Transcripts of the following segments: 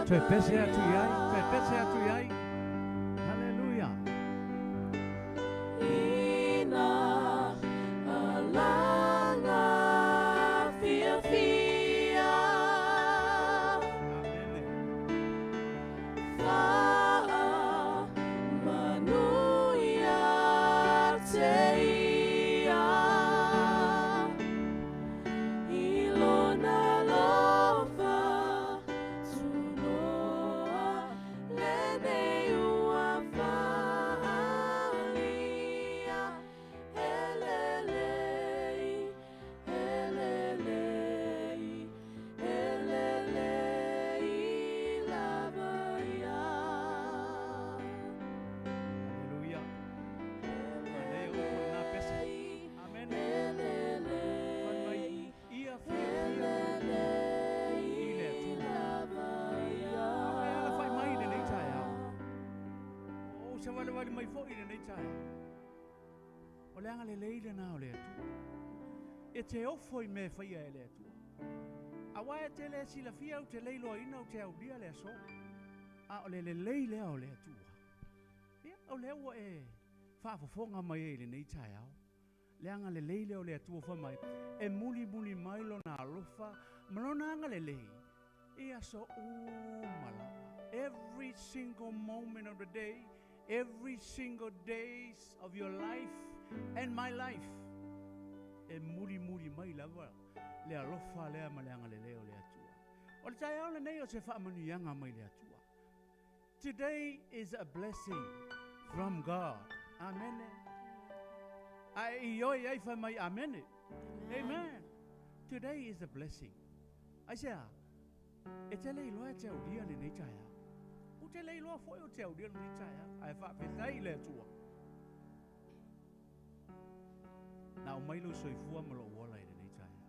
Toi pese atu iai, toi pese atu iai. Haleluya. Ina alanga fia fia. Amen. Faa manuia teia. Ilona lova tunoa lene ua faalia. Elelei, elelei, elelei lavaya. Haleluya. Maleo kuna pese. Amen. Fan mai ia fia ile tu. Awe ala fai mai le nei tai au. O se wale mai fo ile nei tai. O le anga le leile na o le tu. E te ofo I me fai e le tu. Awa e te le si la fia o te leilo ina o te au lia le so. A o le leile o le tu. Ia o le ua e whaafafonga mai e le nei tai au. Le anga le leile o le atua wha mai. E muli mai lo na alofa. Malona anga le lei. Ia so malawa. Every single moment of the day. Every single days of your life. And my life. E muli mai lava. Le alofa lea ma le anga le leo le atua. O le tai au le nei o se whaamanuianga mai le atua. Today is a blessing from God. Amen. Ai oi ai fa mai amen. Amen. Today is a blessing. Ai sea. E te lei loa te au dia le nei tai au. O te lei loa foi o te au dia le nei tai au. Ai fa pesai le atua. Na o mai lo soifua ma lo ola I le nei tai au.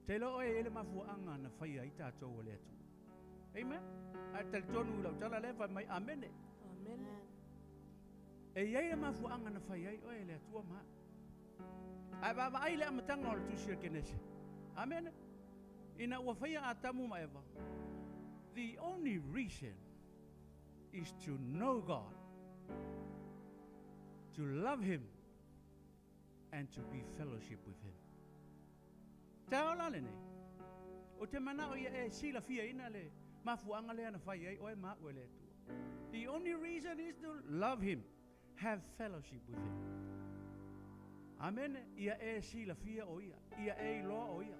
Te lo e ele mafuanga na fai ai tātou o le atua. Amen. Ai tal tonu lau tala le fa mai amen. Amen. E iai ma fuanga na fai ai o e le atua ma. Ai ba ai le amatanga o le tusia kenese. Amen. Ina ua fai a tamu ma eva. The only reason is to know God, to love Him, and to be fellowship with Him. Ta ola le nei. O te mana o ia e sila fia ina le mafuanga le ana fai ai o e ma o le atua. The only reason is to love Him, have fellowship with Him. Amen. Ia e sila fia o ia. Ia e loa o ia.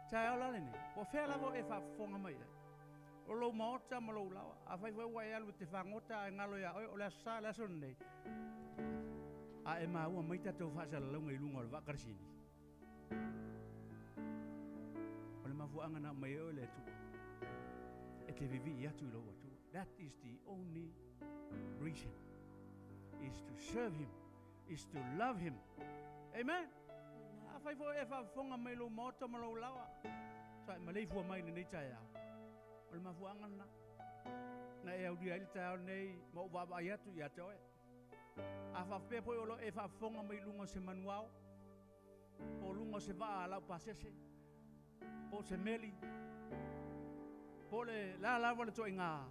Ta ola le nei. O fea lavo e whafonga mai ai. O lo maota ma lo lawa. A fai wai alu te whangota e ngalo ia o le asa le aso nei. A e maua mai tatou whaasala launga I lunga o le wakarsini. O le mafuanga na mai o le tu. E te vivi I atu I lo atu. That is the only reason. Is to serve Him. Is to love Him. Amen. A fai fo e whafonga mai lo maota ma lo lawa. Sa e malei fua mai nei tai au. O le mafuanga na. Na e au dia ili tai au nei. Ma uwaba ai atu I atu e. A whawhpe po o lo e whafonga mai lunga se manuao. Po lunga se waa lau pasese. Po se meli. Po le la lawa le to inga.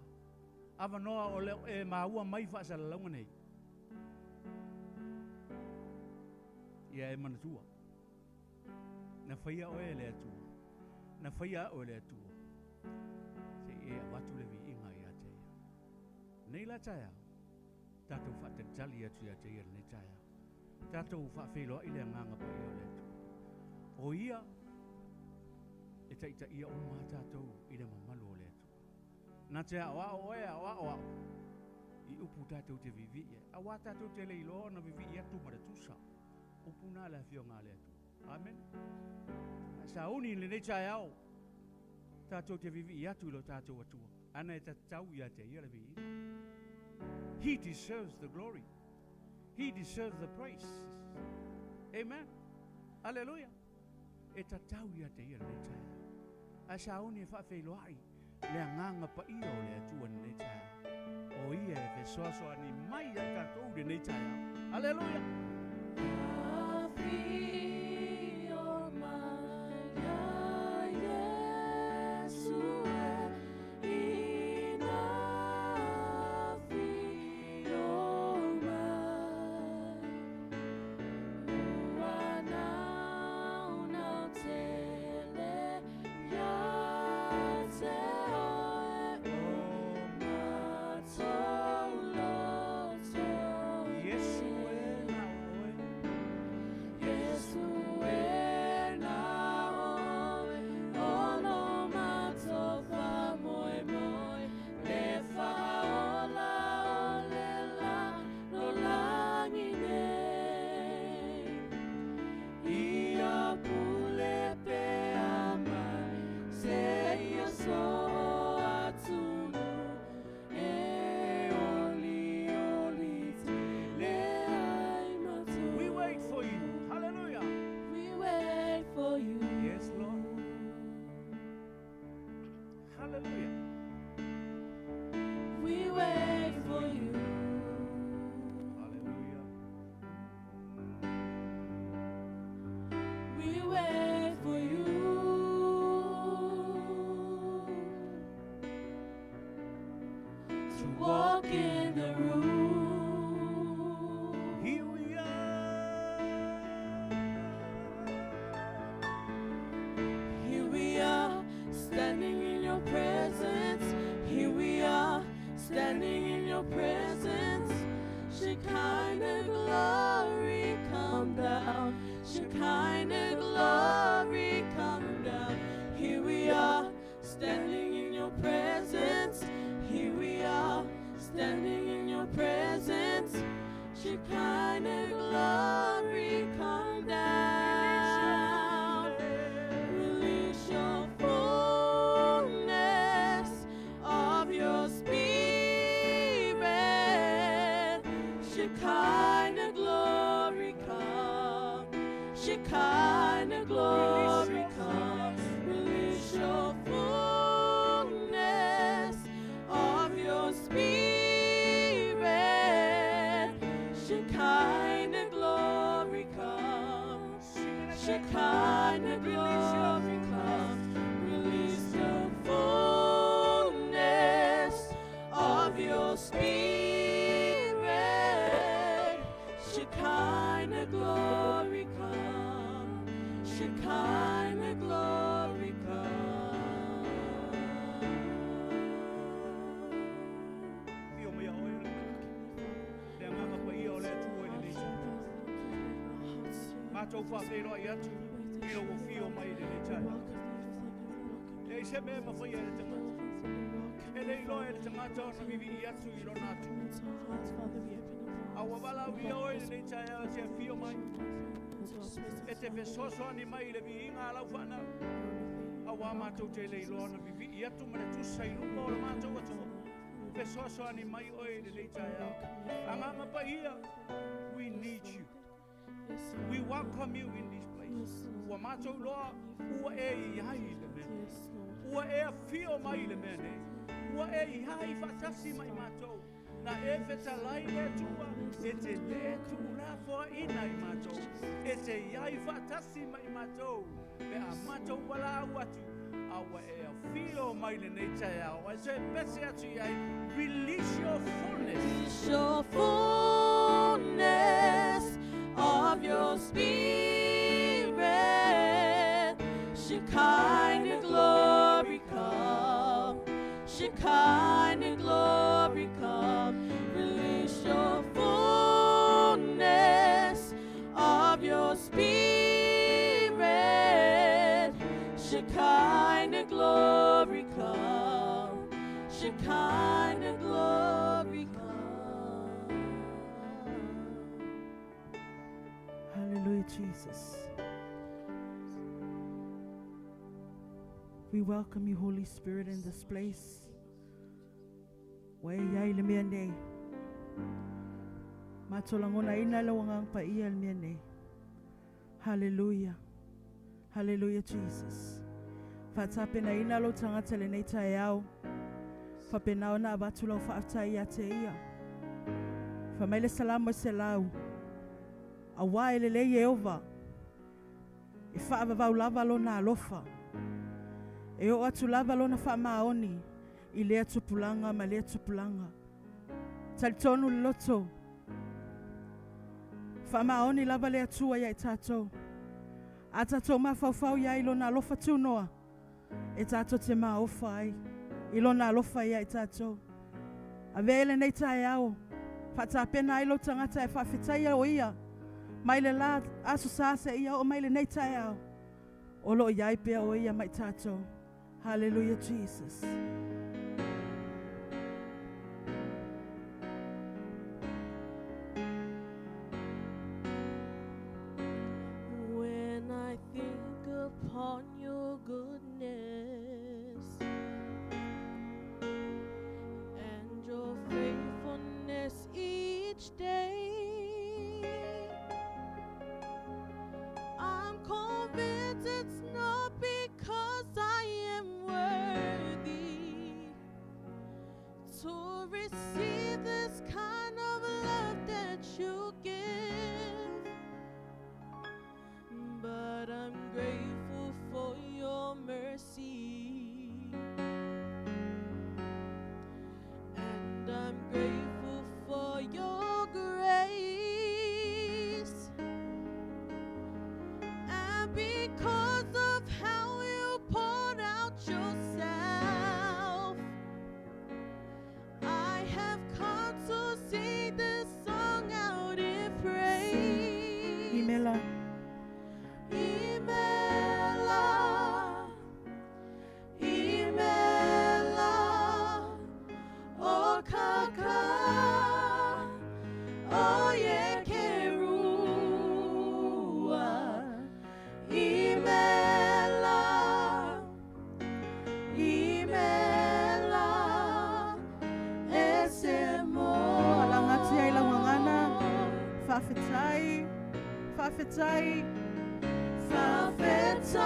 Ava noa o le e maua mai whaasala launga nei. Ia e manatua. Na whaia o e le atua. Na whaia o le atua. Se e watu le vi inga I atea. Nei la taia. Tātou whatatali atu I atea nei taia. Tātou whawhiloa I le nganga pa I o le atua. O ia. E taita ia o maa tātou I le mamalu o le atua. Na te awa o e awa o au. I upu tātou te vivi e. Awa tātou te leilo na vivi I atu mara tusa. Upu nā le fio ngā le atu. Amen. Sa uni le nei tai au. Tātou te vivi I atu lo tātou atua. Ana e tatau I ate ia le vivi. He deserves the glory. He deserves the praise. Amen. Hallelujah. E tatau I ate ia le nei tai au. A sa uni e whawhiloai. Le nganga pa I o le atua nei tai au. O ia e whesoasoa ni mai a tātou le nei tai au. Hallelujah. Feel my Hallelujah. We wait for you. Hallelujah. We wait for you. To walk in the room. Here we are. Here we are, standing in your presence. Here we are, standing in your presence. Shekinah glory, come down. Shekinah glory, come down. Here we are, standing in your presence. Here we are, standing in your presence. Shekinah glory, come down. Release your fullness of your spirit. Shekinah glory, come. Shekinah glory, come. Release your fullness of your spirit. Shekinah glory, come. Shekinah glory, come. Release the fullness of your spirit. Shekinah glory, come. Shekinah glory, come. Feel me all in. Then I'm up here all that two in the nation. Mato fa they don't yet. You know will feel my in the child. They said me for you at the moment. And they know at the matter of me yet to you don't have to. Our Vala we are in the child say feel my. It's a so on my being ala fana. Our mato tele lon of me yet to me to say no more mato what. So on my oil the child. I'm up here. We need you. We welcome you in this place. Wamato Lord, who are high the men, who are feel my men, who are high fantasy my mato. Na if it's a line there to it's a day to laugh for in my mato. It's a high fantasy my mato. The amato wala watu. Our air feel my nature. I say, better to you, release your fullness. Release your fullness of your spirit. Shekinah glory come. Shekinah glory come. Release your fullness of your spirit. Shekinah glory come. Shekinah glory come. Hallelujah, Jesus. We welcome you, Holy Spirit, in this place. Hallelujah. Hallelujah, Jesus. Fatapena ina lo tangatele neita yao. Fapena ona abatula fa afta te ia. Famele salamu selau. Awa ele Yehova. Ifa abava ulava lo na alofa. Eo atu lava lo na fa maoni. Ile atu pulanga male atu pulanga. Taltonu loto. Fa maoni lava le atu ya itato. Atato mafau ya ilo na alofa tu noa. Itato te maofai. Ilo na alofa ya itato. Avele neita yao. Fata pena ilo tangata e fafita ya oia. Maile la asu sasa ia o maile neita yao. Olo ya ipe oia maitato. Hallelujah, Jesus. When I think upon your goodness and your faithfulness each day, I'm convinced it's not because I am worthy, imela esemo Alangati ay langangana. Fafetai. Fafetai. Fafetai,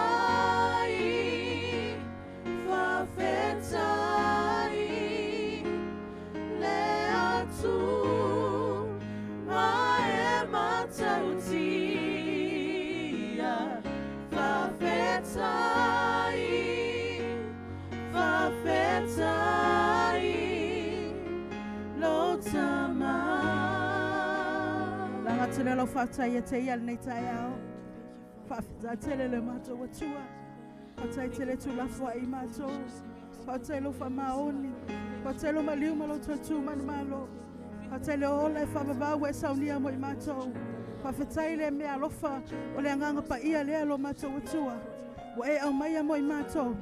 fafetai, leatu, maema tautia. Fafetai, fafetai, lotama. Langati lelo fafetai ete yal netayao. Fafetai tele le mato watua. Fafetai tele tulafwa imato. Fafetai lo famaoni. Fafetai lo maliuma lo tatu manmalo. Fafetai le ola fababa we saunia mo imato. Fafetai le me alofa ole anganga pa ia le lo mato watua. Wa e au maya mo imato.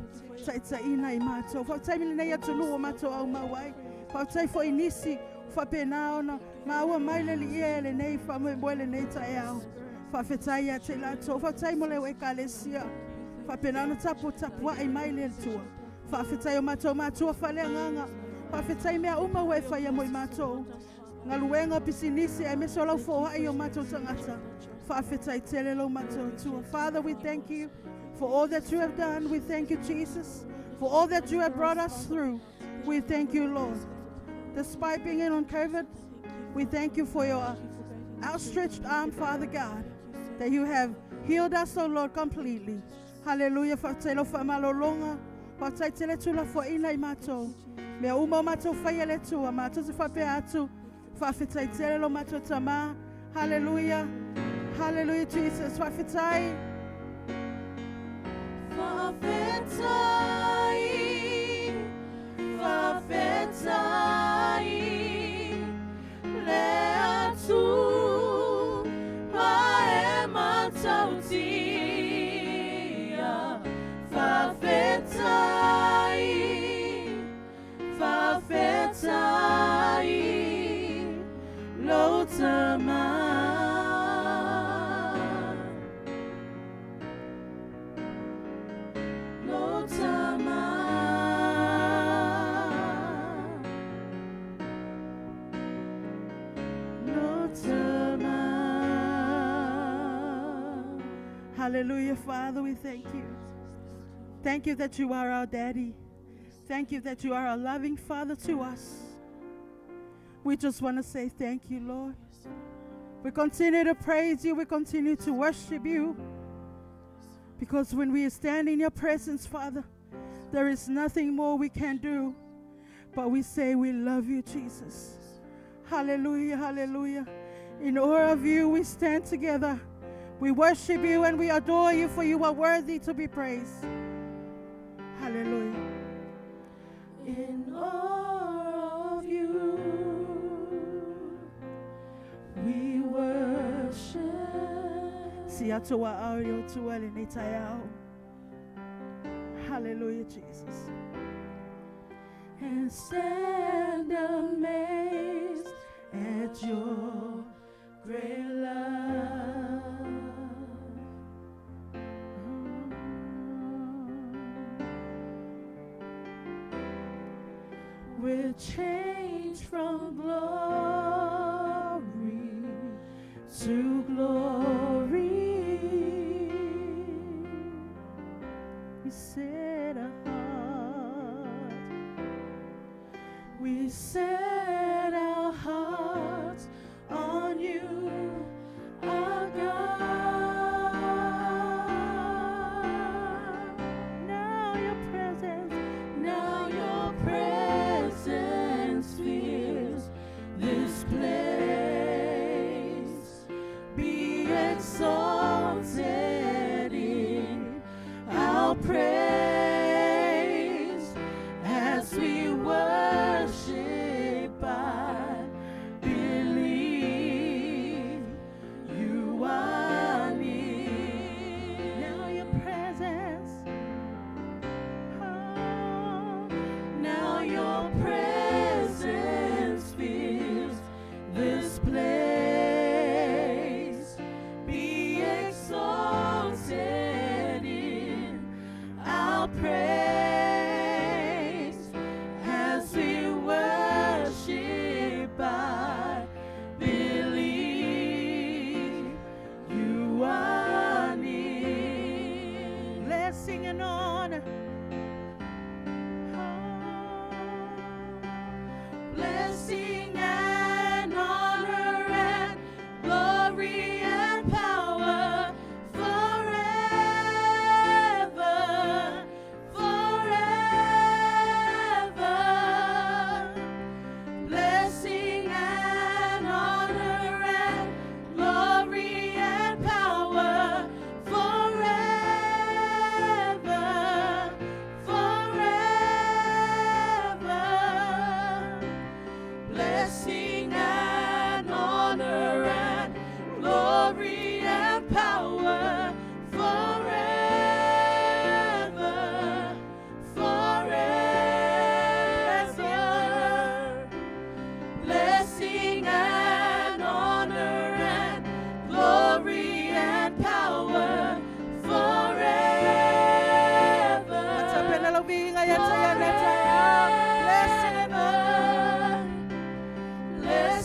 Taita ina imato. Fafetai milina ya tulu o mato au mawai. Fafetai fo inisi. Fapenao na maua maile li ele nei fa mo bole nei tayao. Fafetai ya te lato. Fafetai mo le wekalesia. Fapenao na tapu ai maile tua. Fafetai o mato matua fale nganga. Fafetai mea uma wefa ya mo imato. Ngaluenga pisinisi e mesola fo ai o mato tangata. Fafetai tele lo mato tua. Father, we thank you for all that you have done. We thank you, Jesus, for all that you have brought us through. We thank you, Lord. Despite being in on COVID, we thank you for your outstretched arm, Father God, that you have healed us, oh Lord, completely. Hallelujah. Fatelo famalolonga. Fatele tula for ina mato. Me uma mato fayele tua mato se fape atu. Fafetai lo mato tama. Hallelujah. Hallelujah, Jesus. Fafetai. Fafetai, fafetai, leatu, maema tautia. Fafetai, fafetai, lotama. Hallelujah, Father, we thank you. Thank you that you are our daddy. Thank you that you are a loving Father to us. We just want to say thank you, Lord. We continue to praise you. We continue to worship you. Because when we stand in your presence, Father, there is nothing more we can do. But we say we love you, Jesus. Hallelujah, hallelujah. In awe of you, we stand together. We worship you and we adore you, for you are worthy to be praised. Hallelujah. In awe of you, we worship. Hallelujah, Jesus. And stand amazed at your great love. We're changed from glory to glory. We set our heart. We set our hearts on you, our God. Now your presence fills this place. Be exalted in our praise as we worship. I believe you are near. Now your presence. Oh, Now your presence fills this place. Be exalted in our praise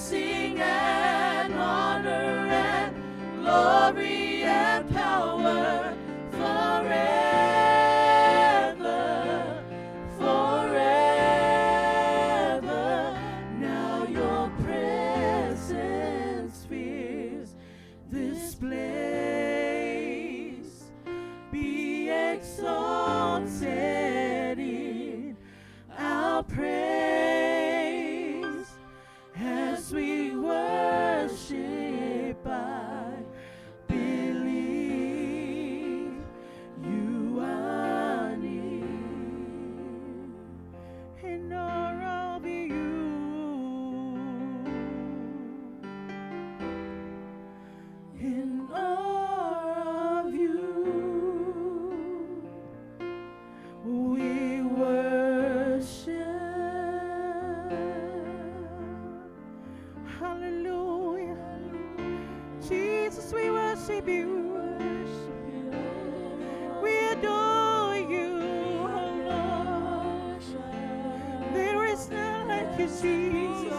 blessing and honor and glory and power forever, forever. Now your presence fills this place. Be exalted in our praise as we worship. I believe you are near. In all of you, in all of you, we worship. Hallelujah. Jesus, we worship you. We adore you, oh Lord. There is none like you, Jesus.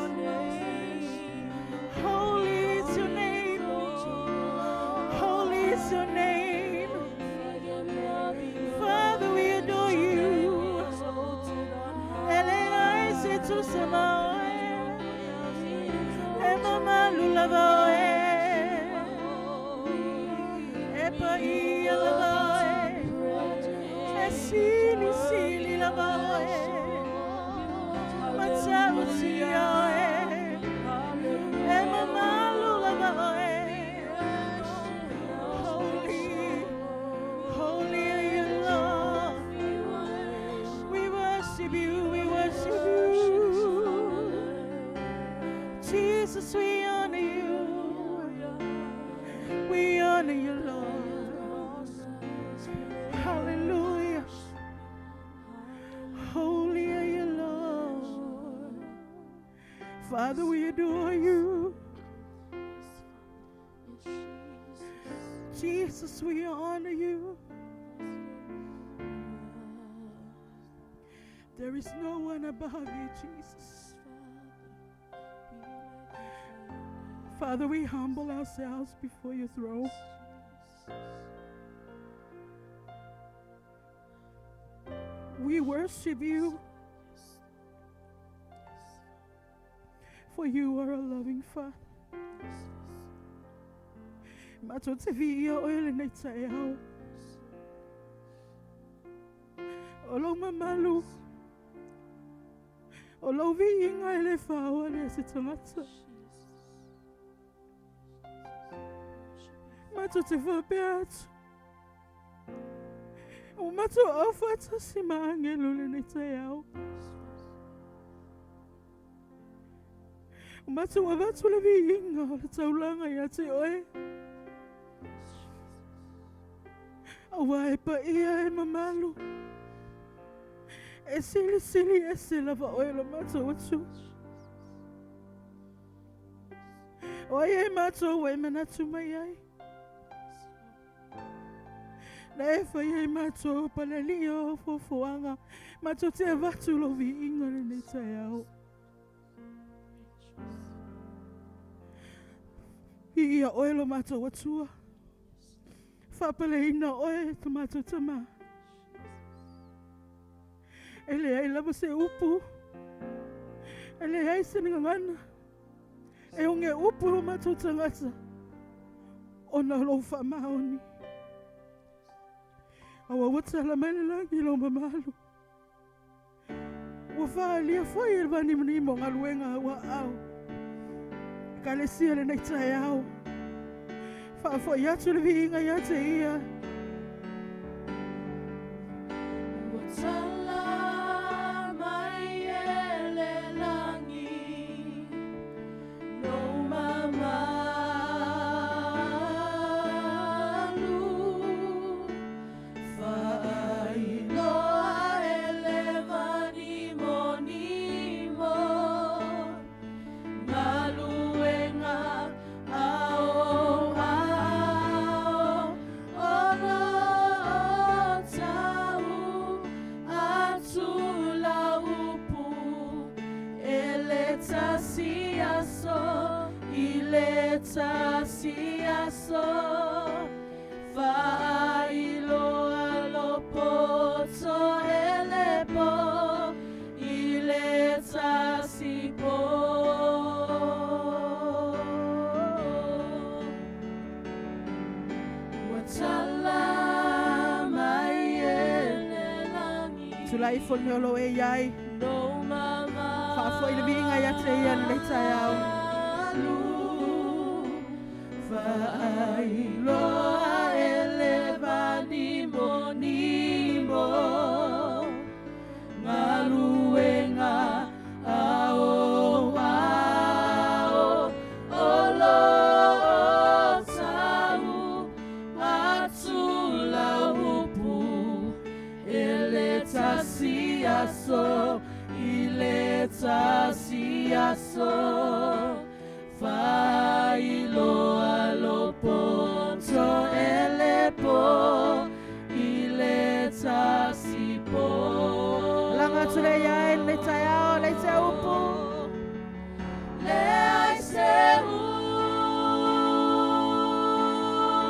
Holy is your name. Holy is your name. Father, we adore you. Elena is to Samae. Emma Lulavae. Epa Lavae. Esili Sili Lavae. Matsautiae. Emma Lulavae. Holy, holy are you, Lord. We worship you, we worship you. Jesus, we honor you. We honor you, Lord. Hallelujah. Holy are you, Lord. Father, we adore you. Jesus, we honor you. There is no one above you, Jesus. Father, we humble ourselves before your throne. We worship you, for you are a loving Father. Matotevia oil netayao. Olo mamalu. Olo viinga elefawa nesitangata. Matoteva beat. Umato ofata simangelo netayao. Umato wavatu leviinga letaulanga yate oe. Awai pa ia e mamalu. E sili sili e sila va oilo mato watu. Oye e mato we manatu mayai. Na e fa ye mato palelio fofoanga. Mato te vatu lo vi inga le neta yao. Ia oilo mato watua. Fapale ina oe tomato tama. Ele ai lava se upu. Ele ai se ngana. E unge upu mato tangata. Ona lo fa maoni. Awa wata la mele langi lo mamalu. Wafa lia foi el bani mnimo ngaluenga wa au. Kalesia le neita yao. Fa foi yatu le vinga yate ia. Oh leta siaso Failoa lopoto elepo ileta sipo Watala maiele langi Tulai folmiolo e iai. No mama Fafo ile vinga ya te ia leta yao. Failoa eleva nimo nimo Ngaluenga ao ao olo tau atula upu eleta siaso ileta siaso Failoa lopoto elepo ileta sipo Langa tule iai leta yao leta upu. Le ai se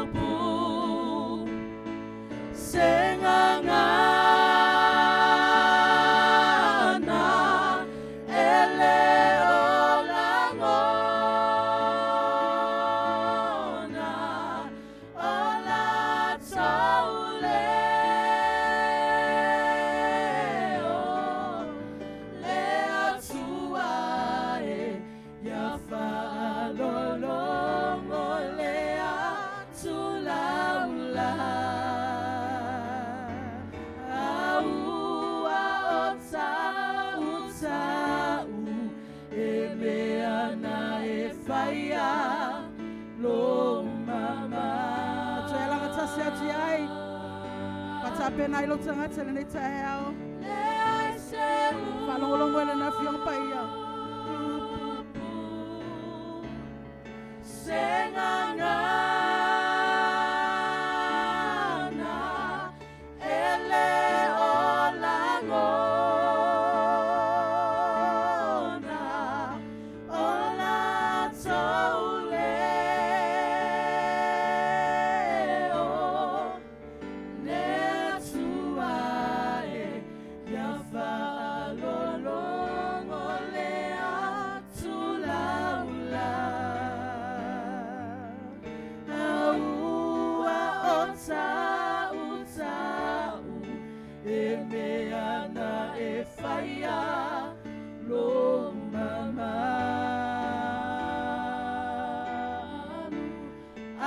upu Sengangana ele olangona ola tauleo le atuae ya falolongo le atulaula aua otau tau emeana e faia lo mama Tue langa tasi atu iai. Patape na ilo tangata le neta yao. le ai se Falongolongo ele na fiong pa ia. Sengangana ele olangona ola tauleo le atuae ya falolongo le atulaula aua otau tau emeana e faia lo mama a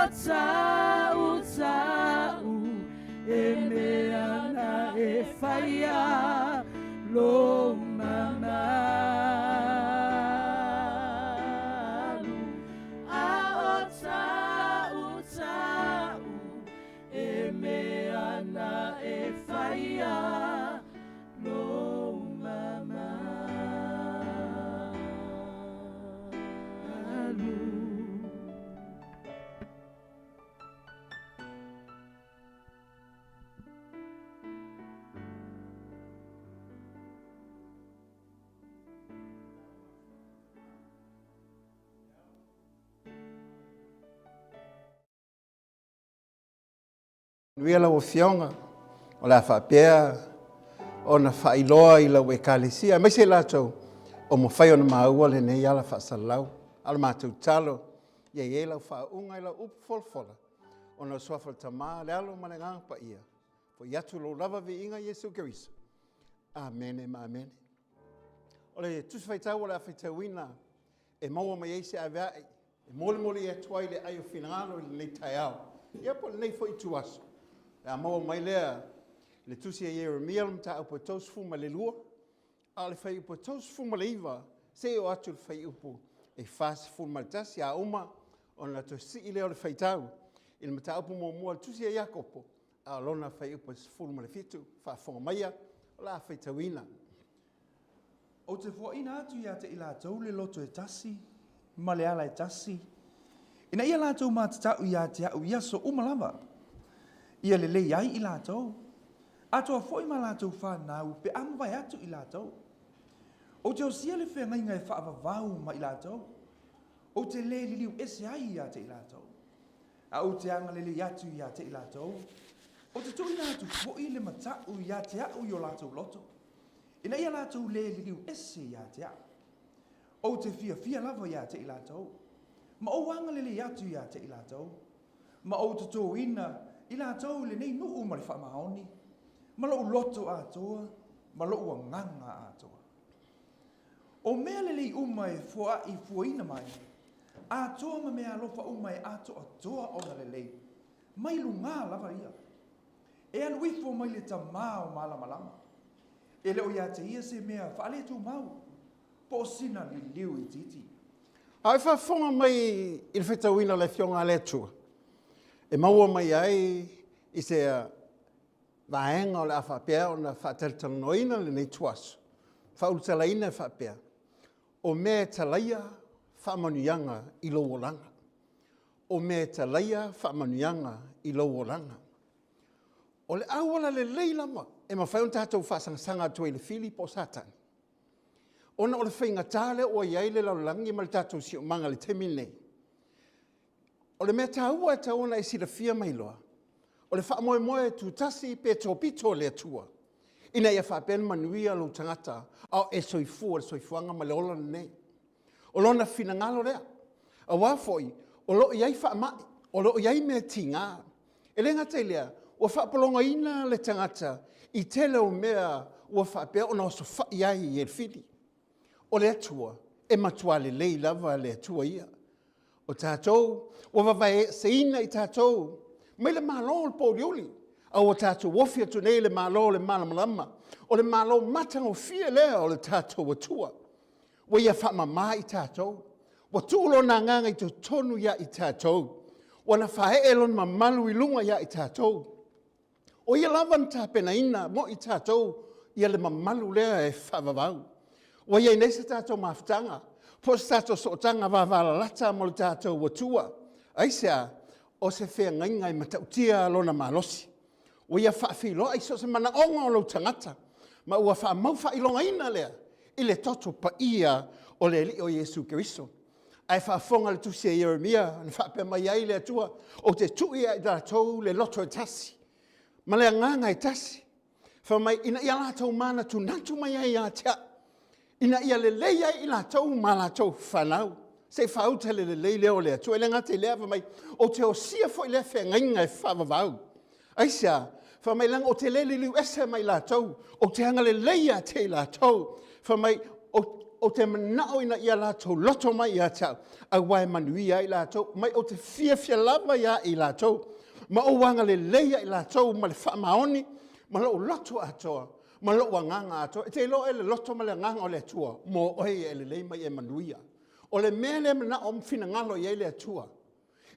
otau tau emeana e faia lo mama a otau tau emeana e faia lo mama Nuia la fionga o la whapea o na whailoa i la wekalisia. Mai se lātou o mo whai o na maua le nei ala whaasalau. Ala mātou talo ia i e lau whaunga i la upu folfola o na suafa tamā le alo mana ngāpa ia. Fo iatu lo lava vi inga Yesu Keriso. Amen e amen. O le tusi whaitau o la whaitauina e maua mai eise a vea e mole mole e tuai le ai o finangalo i le nei tai au. Ia po le nei fo i tuaso. A maua mai lea le tusi e Jeremia le mta upo tausu fuma le lua. A le whai upo tausu fuma le iwa se o atu le whai upo e whasi fuma le tasi a uma o na to si i leo le whaitau. I le mta upo mo mua le tusi e Iakopo a lona whai upo fuma le fitu whaafonga maia o la whaitauina. O te whaina atu ia te ila tau le loto e tasi, ma le ala e tasi. Ina ia la tau mātatau ia te au ia so umalava. Ia le lei ai i la tau. Atoa foi ma la tau whanau pe amawai atu i la tau. O te o sia le whenga inga e whaavavau ma i la tau. O te le liliu ese ai ia te ilatou. A o te anga lili atu ia te ilatou. O te tui nā tu fwoi le matau ia te au i o latou loto. Ina ia latou le liliu ese ia te au. O te fia lava ia te ilatou. Ma o anga lili atu ia te ilatou. Ma o te tō ina i latou le nei nuu ma le whamaoni. Ma lo loto atoa, ma lo nganga atoa. O mea lelei uma e fua i fuaina mai, atoa ma mea alofa uma e atoa o na lelei. Mai lunga lava ia. E aluifo mai le tamao malama. E leo ia te ia se mea whaale tu mau. Po sina li liu i titi. Ai whafonga mai i le whetauina le fionga le tua. E maua mai ai i se vaenga o le awhapea o na whateltanoina le nei tuasu. Whaulutalaina e whapea. O me talaia whamanuianga i lowolanga. O me talaia whamanuianga i lowolanga. O le awala le leilama e mawhaion tātou whasangasanga atu i le fili po satani. Ona o le whainga tāle o iai le laulangi ma le tātou si o manga le temi nei. O le mea tāua e taona e sira fia mai loa. O le whaamoe tu tasi pe tōpito le atua. Ina ia whapen manuia lo tangata au e soifuanga ma le ola nei. O lona fina ngalo rea. A wafoi, o lo iai whaamai, o lo iai mea tinga. E le ngata ilea, o whaapolonga ina le tangata i tele o mea o whaapea o na oso whaiai i e fili. O le atua, e matua le lei lava le atua ia. O tātou, o wawai se ina i tātou, mai le malo le pōlioli. Au o tātou wofia tu nei le malo le malamalama. O le malo matang o fia lea o le tātou atua. Wa ia whamama i tātou. Wa tūlo nā nganga i tu tonu ia i tātou. Wa na whae elon mamalu i lunga ia i tātou. O ia lawan tāpena ina mo i tātou ia le mamalu lea e whavavau. Wa ia inesa tātou mawhtanga. Po tātou sootanga wavala lata mo le tātou atua. Aisea, o se whea ngaingai matautia lona malosi. O ia whaafilo ai so se mana onga o lau tangata. Ma ua whaamau whailonga ina lea. I le toto pa ia o le li o Jesu Keriso. Ai whaafonga le tusia Jeremia. Na whaapea mai ai le atua. O te tuia i tātou le loto e tasi. Ma le nganga e tasi. Whamai ina ia lātou mana tu nantu mai ai a tea. Ina ia le leia i lātou ma lātou whanau. Se whauta le lei leo le atua. Ele ngate lea whamai o te o sia fo i le whea ngainga e whavavau. Aisea, whamai lang o te lele liu ese mai lātou, o te hanga le leia te lātou, whamai o te manao ina ia lātou, loto mai ia tau, a wai manuia i lātou, mai o te fia lava ia i lātou, ma o wanga le leia i lātou, ma le whamaoni, ma lo loto atoa, ma lo wanganga atoa, e te lo e le loto ma le nganga o le atua, mo oe e le lei mai e manuia. O le mea le mana o mwhina ngalo i e le atua,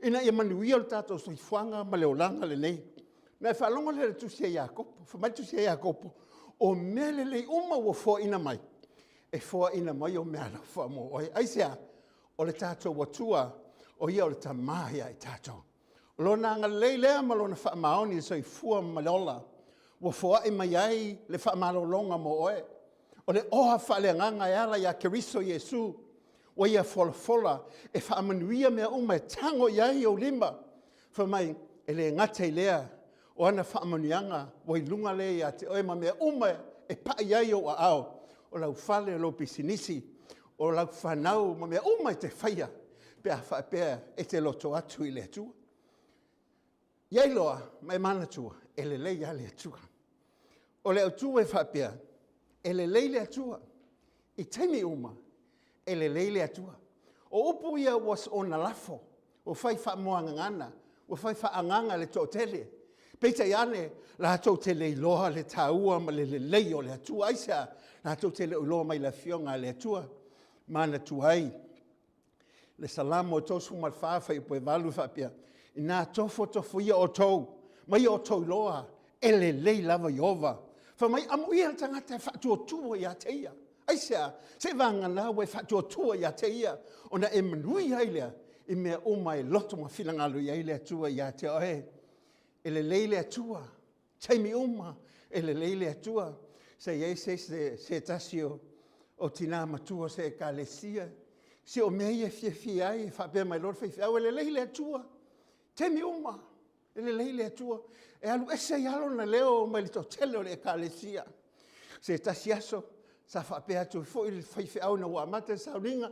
ina e manuia o le tātou soifuanga ma le olanga le nei. Na whalonga le tusia Iakopo, whamai tusia Iakopo, o mele lei uma ua fua ina mai. E fua ina mai o mea la fua mo. Aisea, o le tātou watua, o ia o le tamahia i tātou. Lo na nga lei lea ma lo na whaamaoni so i fua maleola, ua fua i mai ai le whaamalolonga mo oe. O le oha whale nganga e ala ia Keriso Jesu, o ia fola, e whaamanuia mea uma e tango iai o lima. Whamai, e le ngate lea, o ana whaamanianga, wai lunga le ia te oe ma mea uma e pai ai o ao. O lau whale o lau pisinisi, o lau whanau ma mea uma e te whaia, pea whaepea e te loto atu i le atua. Iai loa, mai mana tua, e le lei a le atua. O le atua e whaepea, e le lei le atua, i teimi uma, e le lei le atua. O upu ia was o na lafo, o whai whaamoanga ngana, o whai whaanganga le tōtele, Peita iane, la tau te leiloa le taua ma le lei o le atua. Aisea, la tau te leiloa mai la fionga le atua. Mana tuai. Le salamo o tosu malfafa i poe valu whapia. I nā tofo ia o tau. Mai o tau loa. E le lei lava iova. Whamai amu ia tangata e whatu o tua i a te ia. Aisea, se vanga nā wai whatu o tua i a te ia. Ona e manui ailea. I mea oma e loto ma whilangalu i ailea tua i a te oe. E le leile atua, taimi uma, e le leile atua, se iei se tasio o tina matua se kalesia, Si o mea ia fia ai, whapea mai lor whai whiau, ele lehi le atua. Te mi uma, ele lehi le atua. E alu ese i alo na leo mai le totele o le ekalesia. Se tasi aso, sa whapea atu fo i le whai whiau na ua mate Sauniga,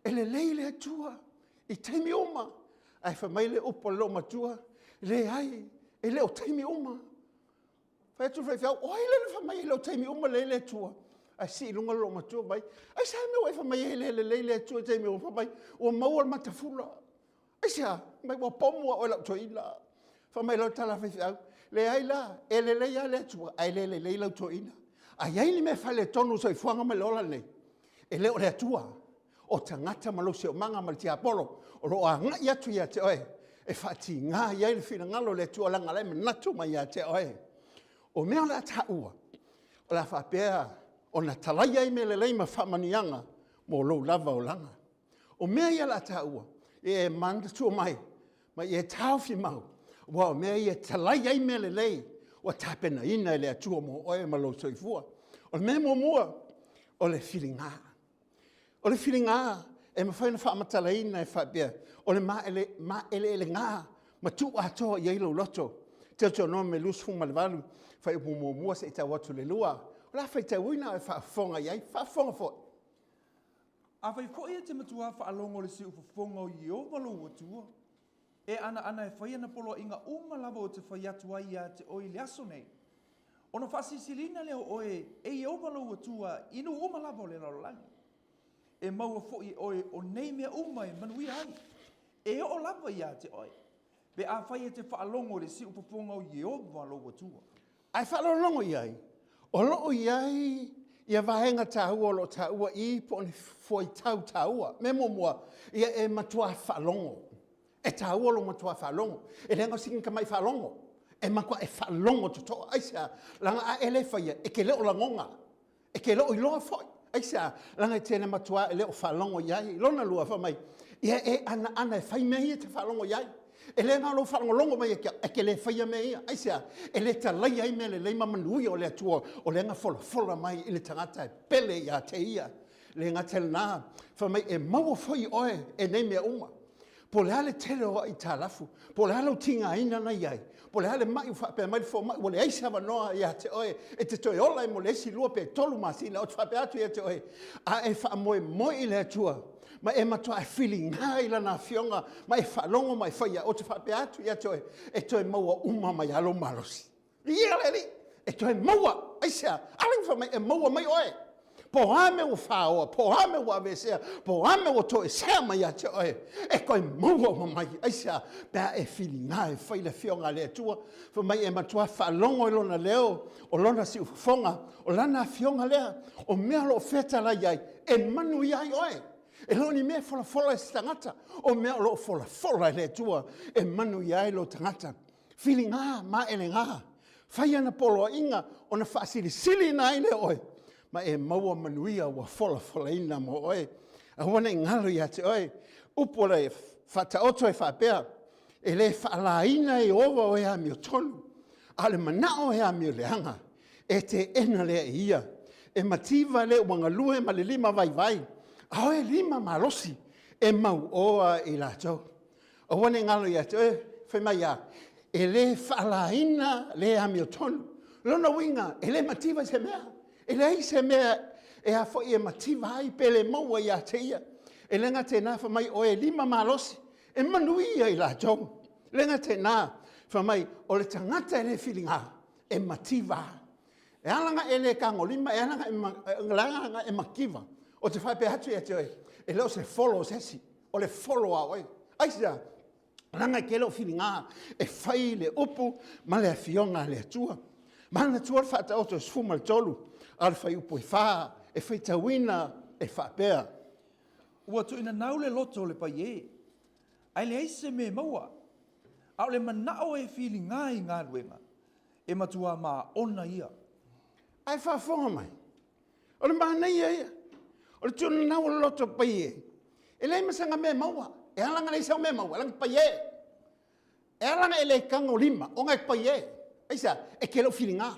ele lehi le atua. I te mi uma, ai whamai le upo lo matua, le ai, ele o te mi uma. Whai atu whai whiau, oi le whamai le o te mi uma le atua. Ai si lunga lo matua mai. Ai sa me wai whamai le atua te mi uma mai. Ua maua le matafula. Ai sa, mai wa pomua o lau toina. Whamai lau tala whai whiau. Le ai la, ele le ai le atua. Ai le lau toina. Ai ai ni me whale tonu so i fuanga mai lola nei. E leo le atua. O tangata malo se o manga mal ti apolo. O lo a ngai atu ia te oe. E whati ngā iai le whina ngalo le atua langa lai me natu mai ia te oe. O mea le ataua. O la whapea. O na talai ai me le leima whamanianga mo lo lava o langa. O mea ia la taua. E manda tua mai. Ma e tauwhi mau. Wa o mea ia talai ai me le lei. Wa tapena ina le atua mo oe ma lo soifua. O le mea mua. O le whiringa. O le whiringa. E ma whaina whaamatala ina e whapea. O le ma ele ngā. Ma tu atoa i eilo loto. Te teo no me lus funga le valu. Whai upu mua se i tau watu le lua. La fai te wina e whaafonga iai, whaafonga fo. A fai fo ia te matua whaalongo le si ufafonga o i o malo watua. E ana e whai ana polo inga umalava o te whai atua ia te oi le aso nei. Ona whasisilina leo oe e i o malo watua inu umalava o le larolangi. E maua fo i oe o nei mea umai manui ai. E o lava ia te oe. Be a whai e te whaalongo le si ufafonga o i o malo watua. Ai whaalongo iai. O loo iai, ia vahenga tāua lo tāua I po ni foi tāua. Me mua, ia e matua whalongo. E tāua lo matua whalongo. E renga sikin ka mai whalongo. E makua e whalongo tuto. Aisa, langa a ele whaia, e ke leo langonga. E ke leo I loa foi. Aisa, langa e tēne matua e leo whalongo iai. Lona lua whamai. Ia e ana e whai mei e te whalongo iai. E le ngā lo wharongo longo mai e ke le whaia me ia. Aisia, e le talai ai me le leima manui o le atua o le ngā fola mai i le tangata e pele ia te ia. Le ngā tele nā, whamai e maua whai oe e nei mea uma. Po le ale tele o I tā lafu. Po le ale o tinga ina na iai. Po le ale mai whapea mai fo mai. O le aisa wanoa ia te oe. E te toi ola I mo le esi lua pe tolu masina o te whapea atu ia te oe. A e wha moe I le atua. Ma e matua e feeling ngā ila nā fionga, ma e whalongo mai whaia, o te whapea atu ia toi, e toi maua uma mai alo malosi. Ia leli, e toi maua, aisia, aling whamai e maua mai oe. Po hame o whaoa, po hame o avesea, po hame o toi sea mai a te oe, e koi maua mai, aisia, pēr e feeling ngā e whaile fionga le atua, whamai e matua whalongo I lona leo, o lona si ufonga, o lana fionga lea, o mea lo whetala iai, e manu iai oe. E lo ni mea fola e tangata. O mea lo fola le tua. E manu iai lo tangata. Feeling ngā, ma ele ngā. Whai ana polo inga, o na whaasiri sili nai le oe. Ma e maua manuia wa fola ina mo oe. A wane ngalo ia te oe. Upo le whata oto e whapea. E le whaalaina e ova o ea mio tonu. A le manao ea mio leanga. E te ena lea ia. E mativa le wangalue ma le lima vai. Ao e lima malosi e mau oa I lātou. O wane ngalo ia te oe, whai mai a, e le whaalaina le a mio tonu. Lona winga, e le mativa se mea. E le ai se mea, e a fo I e mativa ai pe le maua ia te ia. E lenga te nā whamai o e lima malosi, e manuia I lātou. Lenga te nā whamai o le tangata e le whilinga, e mativa. E alanga e le kangolima, e alanga e makiva. O te whaipe hatu ia te oe, e leo se follow sesi, o le follow a oe. Aisia, langa ke leo whilinga, e whai le upu, ma le fionga le atua. Mana tua le whata oto sfuma le tolu, a le whai upu e wha, e whai tawina, e whapea. Ua tu ina nau le loto le pai e. Ai le aise me maua. Au le manao e whilinga I ngā ruenga. E matua ma ona ia. Ai whafonga mai. O le mana ia. O le tūna nau loto pai e. E lei masanga me maua. E alanga nei sau me maua. Alanga pai e. E alanga e le kango lima. O ngai pai e. Aisa, e ke lo whilinga.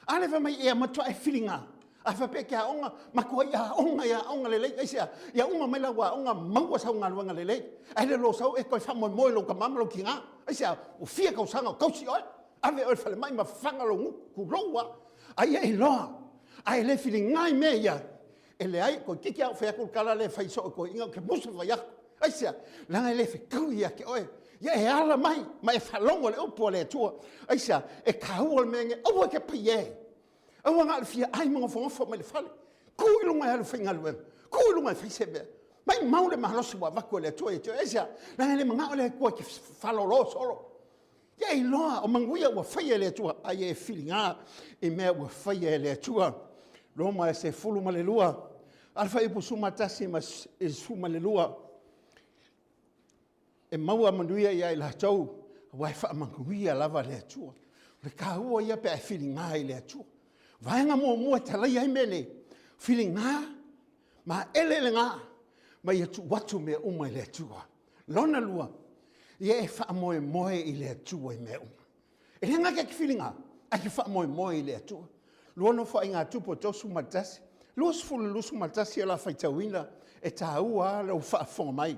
Ale whamai e matua e whilinga. A fa pe kia onga makua ia onga lele isia ia onga mai la wa onga maua sa onga luanga lele ai le lo sau e ko fa mo lo ka mam lo kinga isia o fia ka sanga ka si oi ave o fa le mai ma fanga lo ku roa ai e lo ai le feeling ngai me ia ele ai ko kiki au fa ko kala le fa so ko inga ke musu fa ya isia la le fe ku ia ke oi ia e ala mai e fa longo le opo le tua isia e ka hu me nge o ke pie awa ngā fia ai mga whonga mai le whale. Kui lunga e alu whainga luem. Kui lunga e whaisebe. Mai maule mahalosi wa wako le tua e tua esia. Nanga le mga ole kua ki whalolo solo. Ia i loa o manguia wa whaia le tua. Ai e whilinga e mea wa whaia le tua. Roma e se fulu ma le lua. Alfa i pusuma tasi ma e suma le lua. E maua manuia ia i la tau. Wa e wha manguia lava le tua. Le kahua ia pe e whilinga i le tua. Vaenga mo talai ai mele. Feeling nga. Ma ele nga. Ma ia tu watu me uma i le tua. Lona lua. Ia e wha moe i le tua i me uma. E le nga ke feeling nga. A ke wha moe i le tua. Lua no wha inga tupo tosu matasi. Lua sfulu lusu matasi ala whaitawina. E ta ua le u wha fonga mai.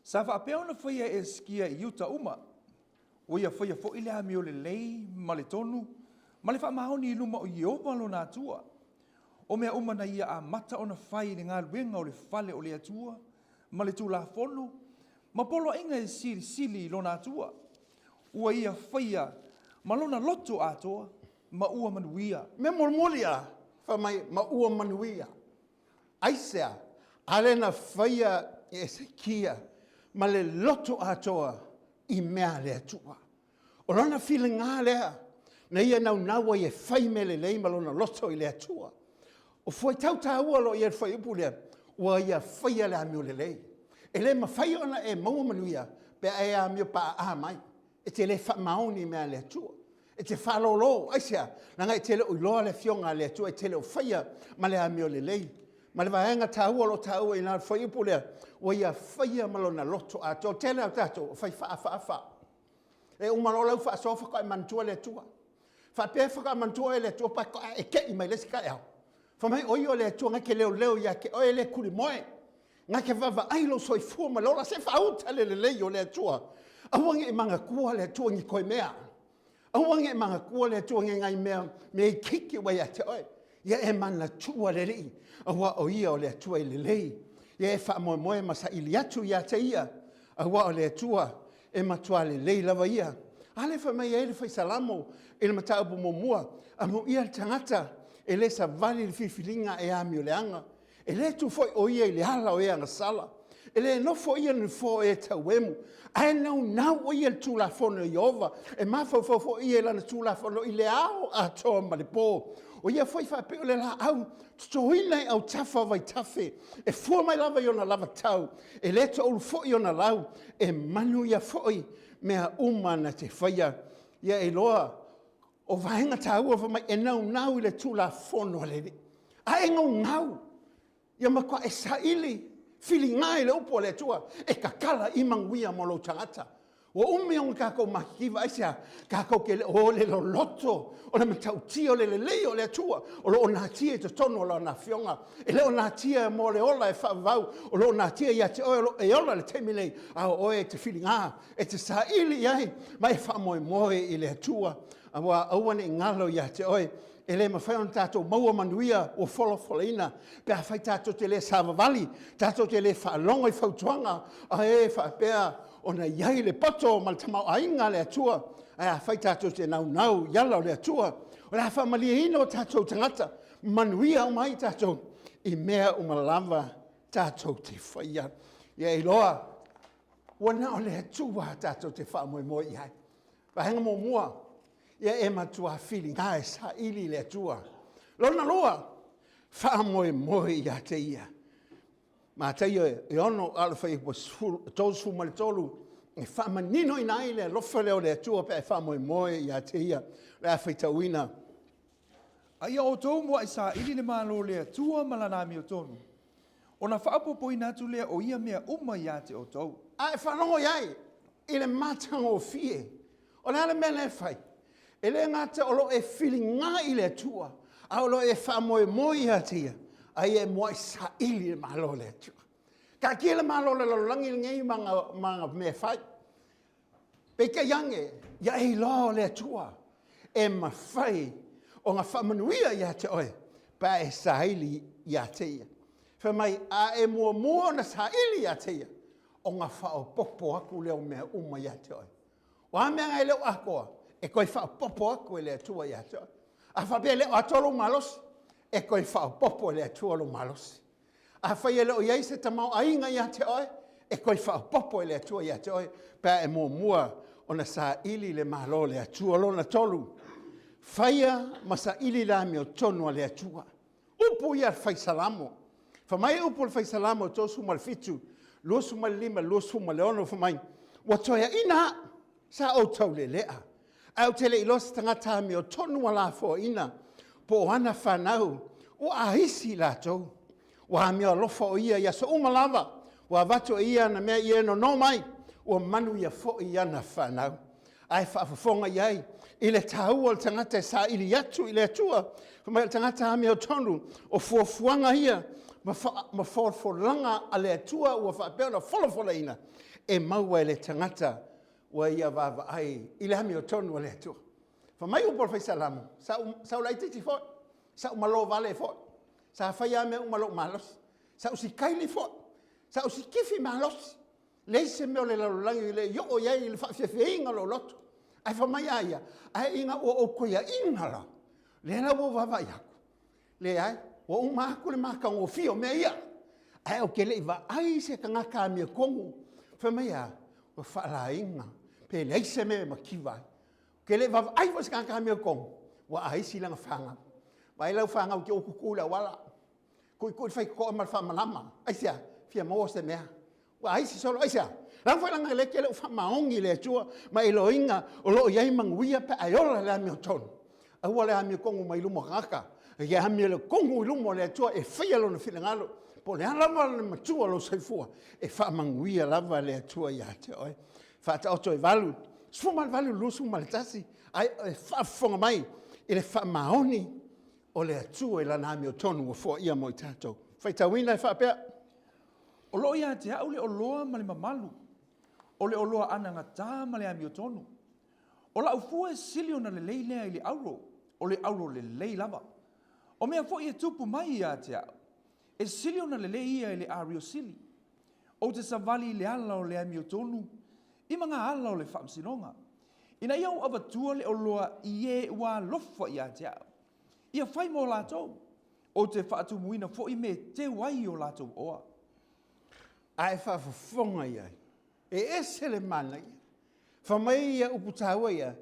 Sa wha apea ona whaia e skia i uta uma. O ia whaia fo ile a mio le lei ma le tonu. Ma le whaamahoni I luma o Iova lo nā tua. O mea umana ia a mata ona whai le ngā luenga o le whale o le atua. Ma le tūla whono. Ma polo inga e sili lo nā tua. Ua ia whaia ma lona loto atoa. Ma ua manuia. Me molmolia. Whamai ma ua manuia. Aisea. Alena whaia e se kia. Ma le loto atoa I mea le atua. O lona while ngā lea. Na ia nau e whai me le lei malona loto I le atua. O foi tau ua lo ia whai upu lea. Ua ia whai ale amio le lei. E le ma whai ona e maua manuia. Pe e amio pa a mai. E te le wha maoni mea le atua. E te whalolo. Aisia. Nanga e te le uloa le fionga le atua. E te le o whaia ma le amio le lei. Ma le vaenga ua lo ua I nā whai upu lea. Ua ia whaia malona loto atua. Tele au tato. Whai wha. E umalola ufa sofa ko e mantua le atua. Fa pe fa mantua le tua pa e ke I mai le ska ya. Fa mai o yo le tua nga ke leo ya ke o le kuli moe. Nga ke va ai lo soi fu ma lo la se fa ut le yo le tua. A wangi e manga kua le tua ngi koi mea. A wangi e manga kua le tua ngai mea me kiki wa ya te oi. Ya e mana tua le ri. A wa o ia o le tua I le lei. Ya e fa mo ma sa ili atu ya te ia. A wa o le tua e matua le lei lava ia. Ale fa mai ele fa salamo ele mata bu momua amo ia tangata ele sa vale le fifilinga e amio leanga ele tu foi o ia le hala o ia na sala ele no foi ia no fo e tawemu ai no o ia tu la fono Iova e ma fo ia la tu la fono ile ao a to malipo o ia foi fa pe le la au stoina au tafa vai tafe e fo mai lava yo na lava tau ele to fo yo na lau e manu ia foi mea na te whaia ia e loa o vahenga tāua wha mai e nau I le tūla whono le a e ngau ia makua e saili whili ngai le upo le tua e kakala I manguia mo lo tangata o umi on kako makiva aisia kako ke le lo loto o le matau tia o le leo le tua o lo ona tia te tono o lo na fionga e le ona tia mo le ola e whavau o lo ona tia ia te oe e ola le temile a oe te whilinga e te sa ili ai mai whamoe I le tua a wa awane ngalo ia te oe e le mawhai on tātou maua manuia o wholoina pe a whai tātou te le savavali tātou te le whaalonga I whautuanga a e whaapea ona iai le poto ma le tamau ainga le atua ai a whai tātou te nau iala o le atua o la whamalia ina o tātou tangata manuia o mai tātou I mea o malava tātou te whaia ia I loa wana o le atua tātou te whaamoe iai pahenga mo mua ia e matua feeling ai sa ili le atua lona loa whaamoe ia te ia ma te e ono ala whai tosu mali tolu e whaamanino I nai le lofa leo le atua pe e whaamoe ia te ia le a whaitawina Aia o tau mua I sa ili le malo le atua malanami o tonu. O na whaapopo I natu lea o ia mea uma ia te o tau. A e whanongo iai I le matanga o fie o le ale mea le whai e le ngata o lo e whilinga I le atua Aulo e whamoe moi atia. Ai e moi sa ili e malo le atua. Ka kia le malo le langi ngei manga me whai. Peke yange, ia e lo le atua. E ma whai o ngā whamanuia ia te oe. Pa e sa ili ia te ia. Whamai a e mua na sa ili ia te ia. O ngā whao popo aku leo mea uma ia te oe. O a mea ngai leo akoa. E koe whao popo aku e le atua ia te oe. A whapea leo atolo malosi. E koe whao popo e le atua lo malosi. A whai leo iei se tamau ainga ia te oe. E koe whao popo e le atua ia te oe. Pa e mua o na sa ili le malo le atua lo na tolu. Whaia ma sa ili la meo tonu le atua. Upu ia whai salamo. Whamai upu le whai salamo tō suma le fitu. Lua suma le lima, lua suma le ono whamai. Watoia ina sa o tau le lea. Au te le ilosi tangata meo tonu la fo ina. Po ana whanau. O ahisi la tau. Wa mea lofa o ia ia so umalava. Wa vato ia na mea ia no mai. O manu ia fo ia na whanau. Ai whaafafonga iai. Ile taua le tangata sa ili atu ile atua. Whamai le tangata meo tonu. O fuafuanga ia. Ma langa a le atua ua whaapea na wholofola ina. E maua e le tangata ua ia vava ai. Ile hami o tonu a le atua. Whamai upo le whaisalamu. Sa ulai titi fo. Sa umalo vale fo. Sa whaia mea umalo malos. Sa usi kaili fo. Sa usi kifi malos. Leise meo le lalulangi le yo o iai le whaafewheinga lo loto. Ai whamai aia. Ai inga o koia ingala. Le la wo vava iaku. Le ai. O umako le maka o fio mea ia. Ai o ke le iwa ai se ka ngaka mea kongu. Whamea, o whaala inga. Pe le aise mea ma kiwai. Ke le iwa ai wa se ka ngaka mea kongu. Wa ai si langa whanga. Wa ai lau whanga o ke o kukula wala. Kui whai koa ma whamalama. Aisia, fia mo se mea. Wa ai si solo, aisia. Lang whai langa le ke le whamaongi le atua. Ma ilo inga o loo iai manguia pe aiola le amio tonu. Aua le amio kongu ma ilumo ngaka. Ia hami le kongu ilumo le atua e whaia lo na whilangalo. Po le alama le matua lo saifua. E whaamanguia lava le atua ia te oe. Whaata oto e walu. Sfuma le walu lusu ma le tasi. Ai e whaafonga mai. E le whaamaoni o le atua e lana hami o tonu o fua ia mo i tātou. Whaitawina e whaapea. O lo ia te au le o loa ma le mamalu. O le o loa ana ngata ma le hami o tonu. O la ufua e silio na le leilea i le auro. O le auro le lei lava. O mea fo ia tupu mai ia te au. E silio na lele ia le ario sili. O te savali le ala o le amio tonu. I mga ala o le whamsinonga. Ina iau awatua le oloa i e ua lofa ia te au. Ia whai mo lātou. O te whaatu muina fo i me te wai o lātou oa. Ai whaafafonga ia. E ese le mana ia. Whamai ia uputaua ia.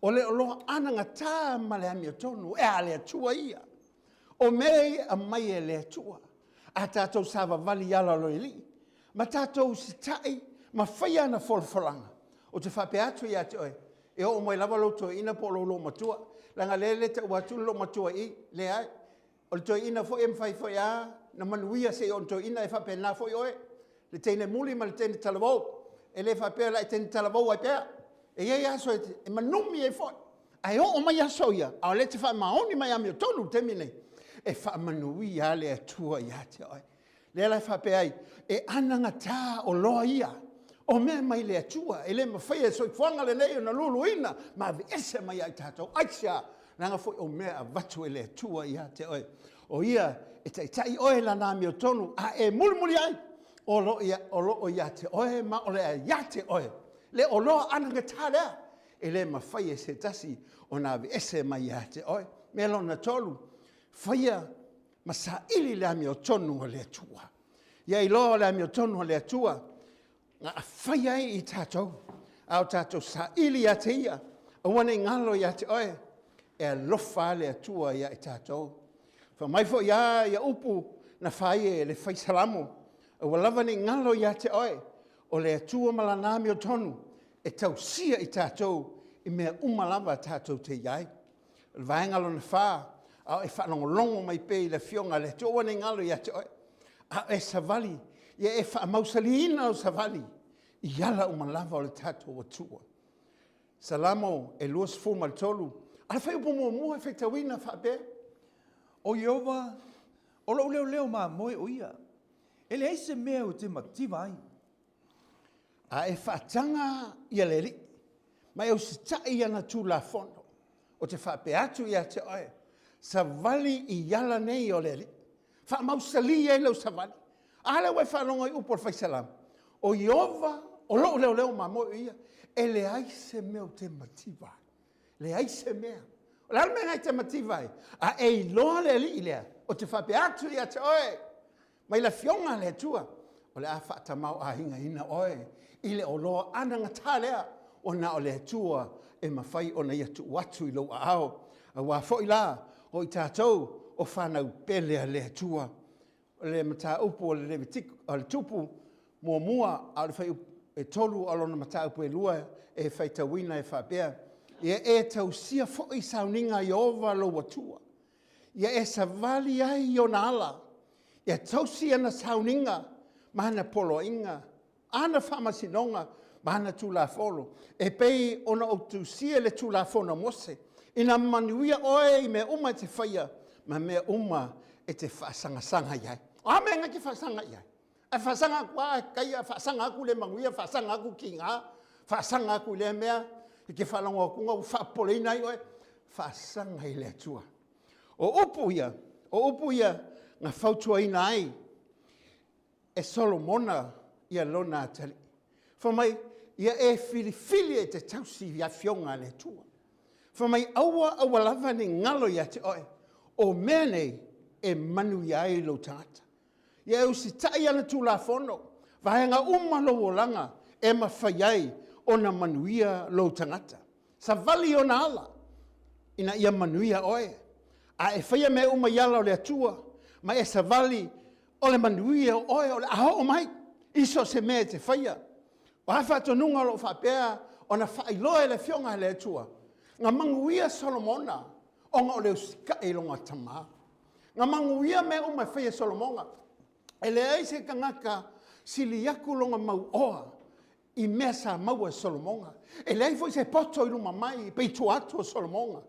O le oloa ananga tā ma le amio tonu. E a le atua ia. O mei a mai e le atua. A tātou sāwa vali ala loi li. Ma tātou si tai, ma whaia na wholwholanga. O te whape atu i ate oe. E o mai lava loto ina po lo matua. Langa lele te ua tulu lo matua i, le ai. O le toi ina fo em whai fo ia, na manuia se o toi ina e whape na fo i oe. Le teine muli ma le teine talavou. E le whape la e teine talavou ai pēr. E iei aso e manumi e fo. Ai o mai aso ia. A le te wha maoni mai ami o tonu te mine. E whaamanui a le atua ia te oe. Le lai whape ai, e ananga tā o loa ia. O mea mai le atua, e le mawhai e soi whanga le nei o na lulu ina, ma vi ese mai ai tātou. Aisha, nanga foi o mea a watu e le atua ia te oe. O ia, e tai oe la nami o tonu, a e muli ai. O lo ia te oe, ma o le a ia te oe. Le o loa ananga tā lea. E le mawhai e se tasi, o na vi ese mai ia te oe. Mea lo na tolu. Whaia, ma sa ili le ami o tonu o le atua. Ia i loa le ami o tonu o le atua, ngā whaia i tātou. Au tātou sa ili a te ia, a wane ngalo i a te oe, e a lofa le atua ia i tātou. Wha mai fo ia upu na whaia e le whaisalamo, a walawa ni ngalo i a te oe, o le atua malanami o tonu, e tau sia i tātou, i mea umalawa tātou te iai. Vaengalo na whaa, a e whanongolongo mai pe i le fionga le tō wane ngalo i ate oe. A e savali, ia e whaamausaliina o savali, i ala umalawa o le tātou o tua. Salamo e luas fuma le tolu, ala whai upo mua e whaitawina whape. O Yehova, o lo leo ma moe o ia. Ele ai se mea o te mativa ai. A e whaatanga ia le li. Mai au se tai ana tū la fono. O te whape atu ia te oe. Sa vali I yala nei o le li. Wha mausali e lau sa vali. Ale wai whanonga I upo al whaisalam. O Yehova, o lo leo ma moe o ia. Ele ai se mea o te mativa. Le ai se mea. O le alme ngai te mativa ai. A e loa le li lea. O te whape atu ia te oe. Mai la fionga le tua. O le a whaatamau a hinga ina oe. I le o loa ananga tā lea. O na o le tua e mawhai o na ia tu watu I lo a ao. A wā fo I la. O I tātou o whanau pelea le tua. O le mata upu o le levitik. O le tupu mua a le whai e tolu o lona mata upu e lua. E whai tawina e whapea. Ia e tau sia fo I Sauniga Jehova lo watua. Ia e savali ai o na ala. Ia tau sia na Sauniga. Mahana polo inga. Ana whamasinonga. Mahana tula folo. E pei ona o tu sia le tula fona mose. Ina manuia oe I me uma te whaia. Ma me uma e te whaasanga iai. O a menga ki whaasanga iai. E whaasanga kua e kaia. Whaasanga aku le manguia. Whaasanga aku ki ngā. Whaasanga aku le mea. I ke whalango a kunga, whapole nai oe, whaasanga I le atua. O upu ia, ngā whautua ina ai, e Solomona ia lona atali. Whamai, ia e fili e te tausi ia fionga le atua. Whamai, aua lava ni ngalo ia te oe, o mea nei e manu ia ai lo tangata. Ia e usi tai ana tu la fono, vahenga umalo o langa, e mawhai ai, ona manuia lo tangata. Sa vali o na ala, ina ia manuia oe. A e whaia me uma iala o le atua, ma e sa vali o le manuia oe, o le aho o mai, iso se me te whaia. O hawha tonunga lo whapea, ona whailoa le fionga le atua. Ngā manguia Solomona, o ngā o le usika e longa tama. Ngā manguia me uma whaia Solomona, e le aise ka ngaka sili yaku longa mau oa, I mea sa maua Solomonga. E lei foi se poto I luma mai, pei tu atu o Solomonga.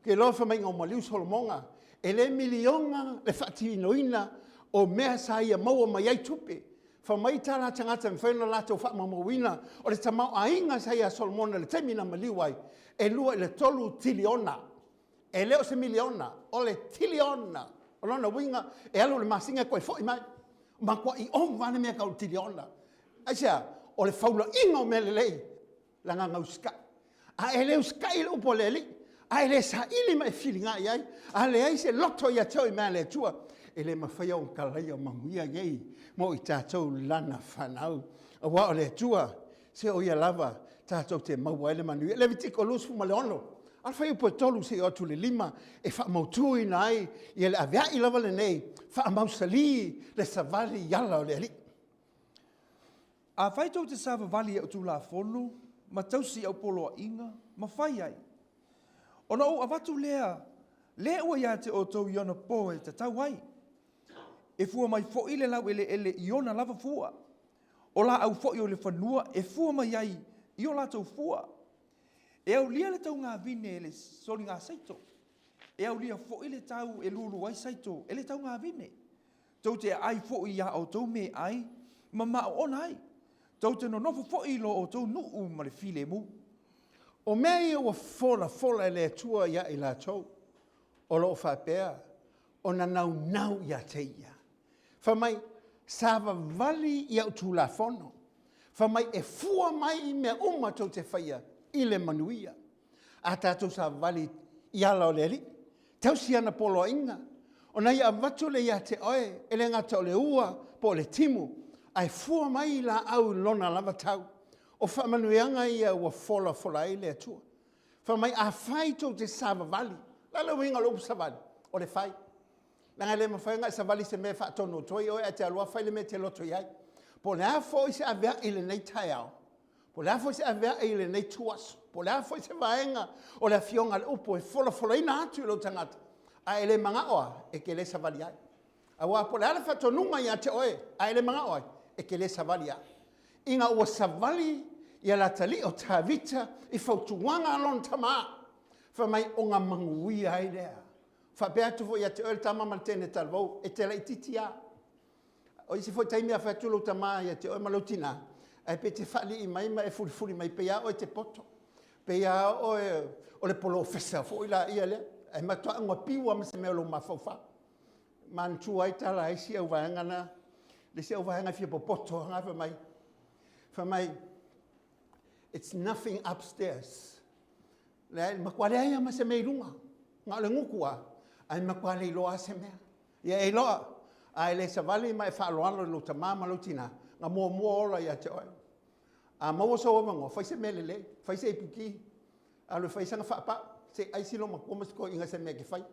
Ke loa whamai ngā maliu Solomonga. E le milionga le whaatinoina o mea sa ia maua mai ai tupe. Whamai tala tangata mwhena lato whaamamawina. O le tamau ainga sa ia Solomona le temina maliu ai. E lua le tolu tiliona. E leo se miliona. O le tiliona. O lona winga. E alu le masinga koe fo I mai. Ma koe I on vane mea kau tiliona. Aisea. O le faula ingo me le lei, la ngā ngauska. A e leo skai le upo le li, a e le sa ili mai whilinga iai, a le ai se loto ia tau I mea le tua, e le mawhaia o kalai o manguia iei, mo I tātou lana whanau. A wā o le tua, se o ia lava, tātou te maua ele manuia, le vitiko lus fu maleono. Al whai upo tolu se o tu le lima, e wha mautu I nai, I le avea I lava le nei, wha mausali, le savali yala o le li. A whai tau te sawa vali au tū la whonu, ma tausi au polo a inga, ma whai ai. O na o awatu lea ua ia te o tau iona po e te tau ai. E fua mai fo ile lau ele iona lava fua. O la au fo I o le whanua, e fua mai ai I o la tau fua. E au lia le tau ngā vine ele soli ngā saito. E au lia fo ile tau e lulu ai saito, ele tau ngā vine. Tau te ai fo I a au tau me ai, ma ma o ai. Tau te no nofo fo I lo o tau nuu ma le file mu. O mea I ua fola le atua ia I la tau. O lo whapea. O na nau ia te ia. Whamai, sawa vali I au tū la fono. Whamai e fua mai mea uma tau te whaia I le manuia. A tātou sawa vali I ala o le li. Tau si ana polo inga. O na ia watu le ia te oe. Ele ngata o le ua po le timu. Ai fua mai la au lona lava tau. O whamanuianga ia ua fola ai le atua. Whamai a whai tau te sawa vali. Lala winga lopu savali. O le whai. Nanga le mawhainga sa vali se mea whaatono toi oe a te alua whai le me te loto iai. Po le a fo I se avea I le nei tai au. Po le a fo I se avea I le nei tuaso. Po le a fo I se vaenga o le fionga le upo e fola ina atu I lo tangata. A ele manga oa e ke le savali ai. A wa po le ala whaatonunga ia te oe a ele manga oa e ke le savali ai. Inga ua savali ia la tali o tawita I whautuanga alon tama. Whamai o ngā manguia ai lea. Whapea tu fo ia te oe tama ma tēne talvau, e te lai titia. O isi fo taimi a whatulo tama ia te oe malautina, ai pe te whali I mai ma e furi mai pe ia oe te poto. Pe ia oe o le polo fesa fo ila ia lea, ai matua ngua piwa ma se mea lo mawhauwha. Man tu ai tala ai si au vaengana, le si au vaenga fia po poto, hanga mai, it's nothing upstairs. Le makwale ai ma se mea ilunga, ngā le ngukua, ai makwale iloa se mea. Ia e loa, ai le savali mai whaaloalo lo tamama lo tina, ngā mua ola ia te oe. A maua sa wamango, whai se mea lele, whai se ipuki, alo whai sanga whaapa, se aisilo makoma sko inga se mea ki whai.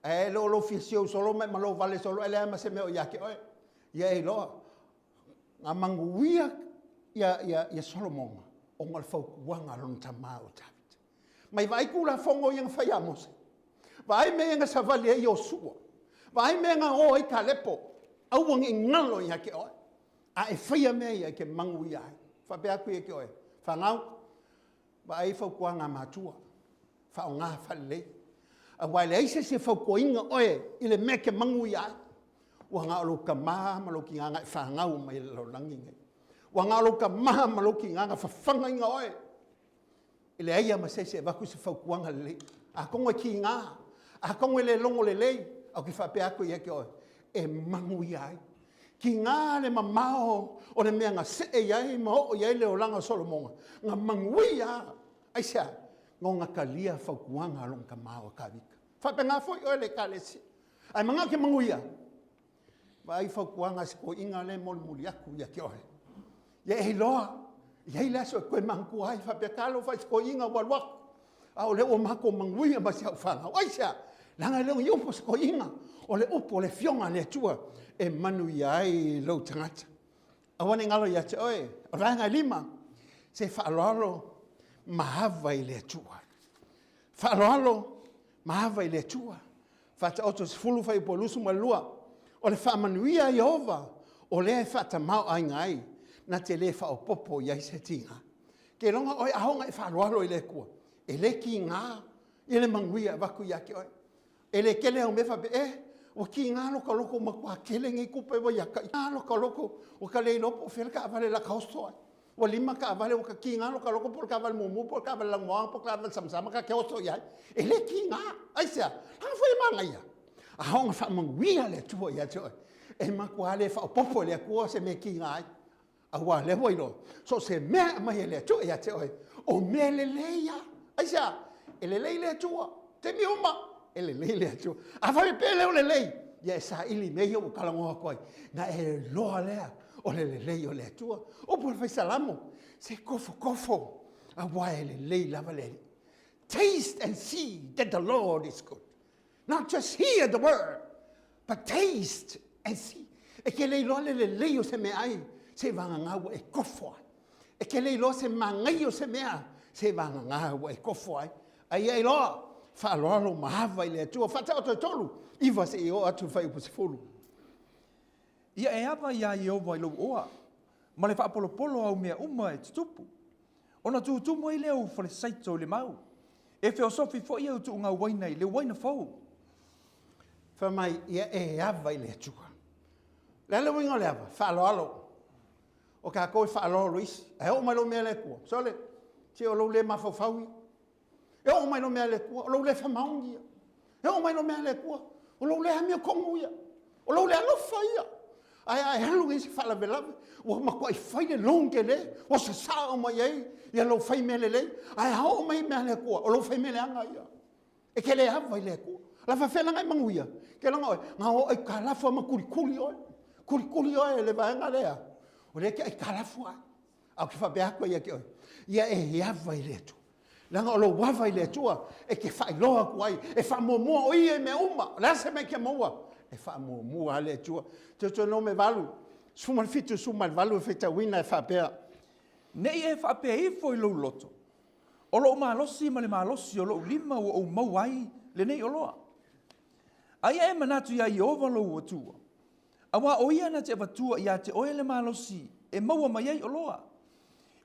E lo fia siau solo mai malo vale solo, ele ama se mea o ia ke oe. Ia e loa, ngā manguia ia Solomonga, o ngal whaukuanga lon tamā o David. Mai vai kula fongo iang whai amose. Vai me nga savali e o sua. Vai me nga o i kalepo. Au wang I ngalo ia ke oe. A e whaia mea ia ke manguia ai. Whapea kui e ke oe. Whangau. Vai whaukuanga mātua. Whao ngā whalei. A wai le aise se whaukuinga oe. I le mea ke manguia ai. Wa ngā alo ka maha malo ki nganga I whangau mai lo langinga. Wa ngā alo ka maha malo ki nganga whawhanga inga oe. I le aia ma se waku se whaukuanga le. A kongo ki ngā. A kongo le longo le lei. Au ki whapea koe ia ke oe. E mangui ai. Ki ngā le mamao o le mea ngā se e iai ma o iai le o langa Solomonga. Ngā mangui ai. Aisea. Ngō ngā kalia whaukuanga along ka mao ka wika. Whape ngā fwoi oe le ka lesi. Ai manga ke mangui ai. Vai whaukuanga se ko inga le moli aku ia ke oe. Ia e loa. Ia i laso e koe mangku ai. Whape kalo whai se ko inga waluaku. Au le o mako mangui a basi au whanga. Aisea. Langa leo I upo se ko inga. O le upo le fionga le tua. E manu ai lau tangata. Awane ngalo ia te oe. O ranga lima. Se whaaloalo mahava I le tua. Whaaloalo mahava I le tua. Whata oto se fulu whai po lusu malua. O le whaamanuia Iehova. O le whata mau ai ngai. Na te le whaopopo iai se tinga. Ke longa oe ahonga I whaaloalo I le kua. E le ki ngā. I le manguia waku ia ke oe. E le kele au mefa be o ki ngā loko makua kele ngai kupe wa yaka. Ngā loko o ka le inopo o whila ka avale la kaustoa. O lima ka avale o ka ki ngā loko por ka avale mumu, por ka avale langoang, por ka avale samsama ka keosto iai. E le ki ngā. Aisea, hanga fwoi manga ia. A honga wha manguia le tua ia te oe. E makua le wha opopo le kua se me ki ngā ai. A wā le wairo. So se mea mai le tua ia te oe. O me le leia. Aisea, e le lei le tua. Te mi uma. E le lei le atu. A whai pēle o le lei. Ia e sa ili mei o kalangoa koi. Nga e loa lea o le lei o le atua. O por whai salamo. Se kofo. A wai le lei lava le. Taste and see that the Lord is good. Not just hear the word, but taste and see. E ke lei loa le lei o se mea ai. Se vanga ngā e kofo ai. E ke lei loa se mangai o se mea. Se vanga ngā e kofo ai. Ai e loa. Whaaloalo mahava I le atua. Whatau toi tolu. Iwa se I o atu whai upo se fulu. Ia e awa ia Iehova I lau oa. Ma le whaapolopolo au mea uma e tutupu. Ona tutumu I leo whale saito le mau. E whiosofi fo ia utu ngā waina I le waina fau. Whamai ia e awa I le atua. Lele wingo le awa. Whaaloalo. O ka koe whaaloalo isi. E o mai lo mea le kua. Sole. Te o lo le mawhauwhaui. E o mai no mea le kua, o lau le whamaungia. E o mai no mea le kua, o lau le hamia kongu ia. O lau le alofa ia. Ai halu isi whala velawe. O makua I whai le longe le, o sa saa o mai ei, ia lau whai mea le lei. Ai hao mai mea le kua, o lau whai mea le anga ia. E ke le hawa I le kua. La whawhela ngai mangu ia. Ke langa oi, ngā o ai kalafu ama kurikuri oi. Kurikuri oi le vaenga lea. O le ke ai kalafu ai. Au ki whabeako ia ke oi. Ia e hawa I le tu. Langa o lo wawa I le atua, e ke whailoa kuai, e whamomua o ia me uma, rasa me ke maua, e whamomua le atua. Te no me valu, sumal fitu sumal valu e whita wina e whapea. Nei e whapea I fo I lau loto. O lo malosi ma le malosi o lo lima o mauai le nei o loa. Aia e manatu ia Iehova lo atua. Awa o ia na te watua ia te oe le malosi, e maua mai ai o loa.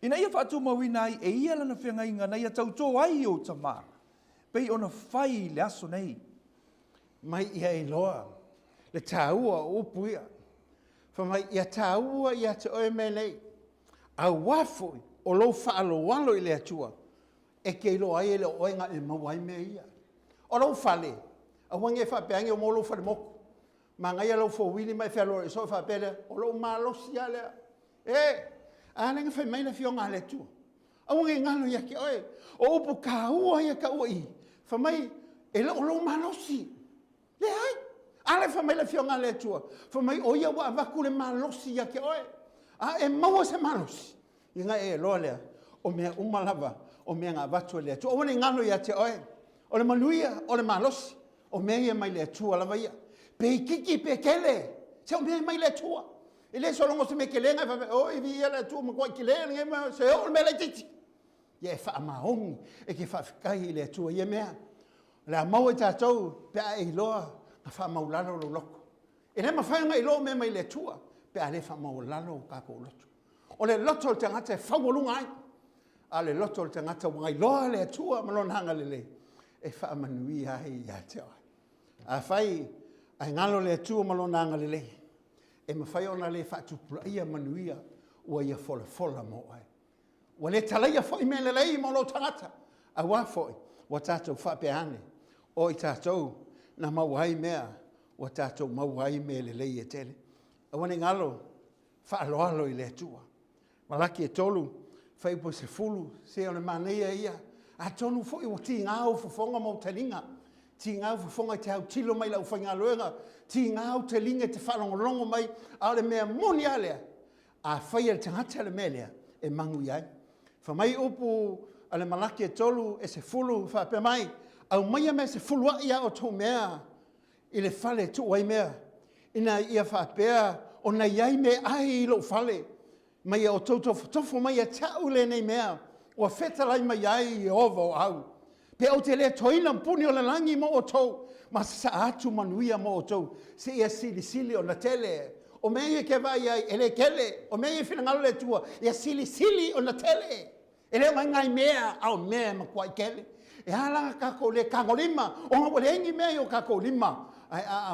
Ina ia whaatu mawina ai e ia lana whenga inga na ia tauto ai o tamā. Pei ona whai le aso nei. mai ia i loa. Le tāua o upuia. Whamai ia tāua ia te oe me nei. A wafoi o lo whaalo walo i le atua. E kei lo ai le oenga e mawai me ia. O lo whale. A wange e whapeangi o molo whale moku. Ma ngai a lo whawini mai whalo e so whapere. O lo malosi a lea. Anenga whai mai na fionga le atua. A wange ngalo ia ke oe. O upu ka ua ia ka ua i. Whamai e lo malosi. Le ai. Ale whamai le fionga le atua. Whamai o ia wa avaku le malosi ia ke oe. E maua se malosi. Inga e loa lea. O mea umalava. O mea ngā watu le atua. O wane ngalo ia te oe. O le manuia, o le malosi. O mea ia mai le atua lava ia. Pe kiki, pe kele. Se o mea mai le atua. E le solongo se me kelenga. O i vi ia le atua. Ma kua kelenga. Se o mea le titi. Ia e wha maongi. E ke wha whikai le atua. Ia mea. Le a mau e tātou. Pe a e loa. Na wha maulalo lo loko. E le mawhainga i loa mea mai le atua. Pe a le wha maulalo kako loto. O le loto le tangata e whawalunga ai. A le loto le tangata wangai loa le atua malon hanga lele. E wha manui ai ia te oi. A whai, ai ngalo le atua malon hanga lele. E mawhai ona le wha tupula ia manuia ua ia fola mo ai. Wa le talaia fwoi me lelei mo lo tangata. A wa fwoi, wa tātou wha peane. O i tātou na mauai mea, wa tātou mauai me lelei e tele. A wane ngalo, wha aloalo i le atua. Malaki e tolu, whai po se fulu, se ona manea ia. A tonu fwoi o ti ngāu fufonga mo talinga. Ti ngāu fufonga te au tilo mai lau whainga luenga. Ti ngāu te linga te whalongolongo mai. A le mea moni alea. A whai e tangata le mea lea. E mangu iai. Whamai upu a le malaki e tolu e se fulu whape mai. Au mai me se fulu a ia o tō mea. I le whale tu wai mea. Ina ia whapea o na iai me ai i lo whale. Mai o tofo mai a tau le nei mea. O whetalai mai ai i ovo au. Pe au te lea toina mpuni o le langi mo o tau. Ma sa atu manuia mo o tau. Se ia sili o na tele. O mea ke vai ai ele kele. O mea whina ngalo le tua. Ia sili o na tele. Ele mai ngai mea au mea makuai kele. E halanga kako le kangolima. O ngā wale engi mea o kako lima.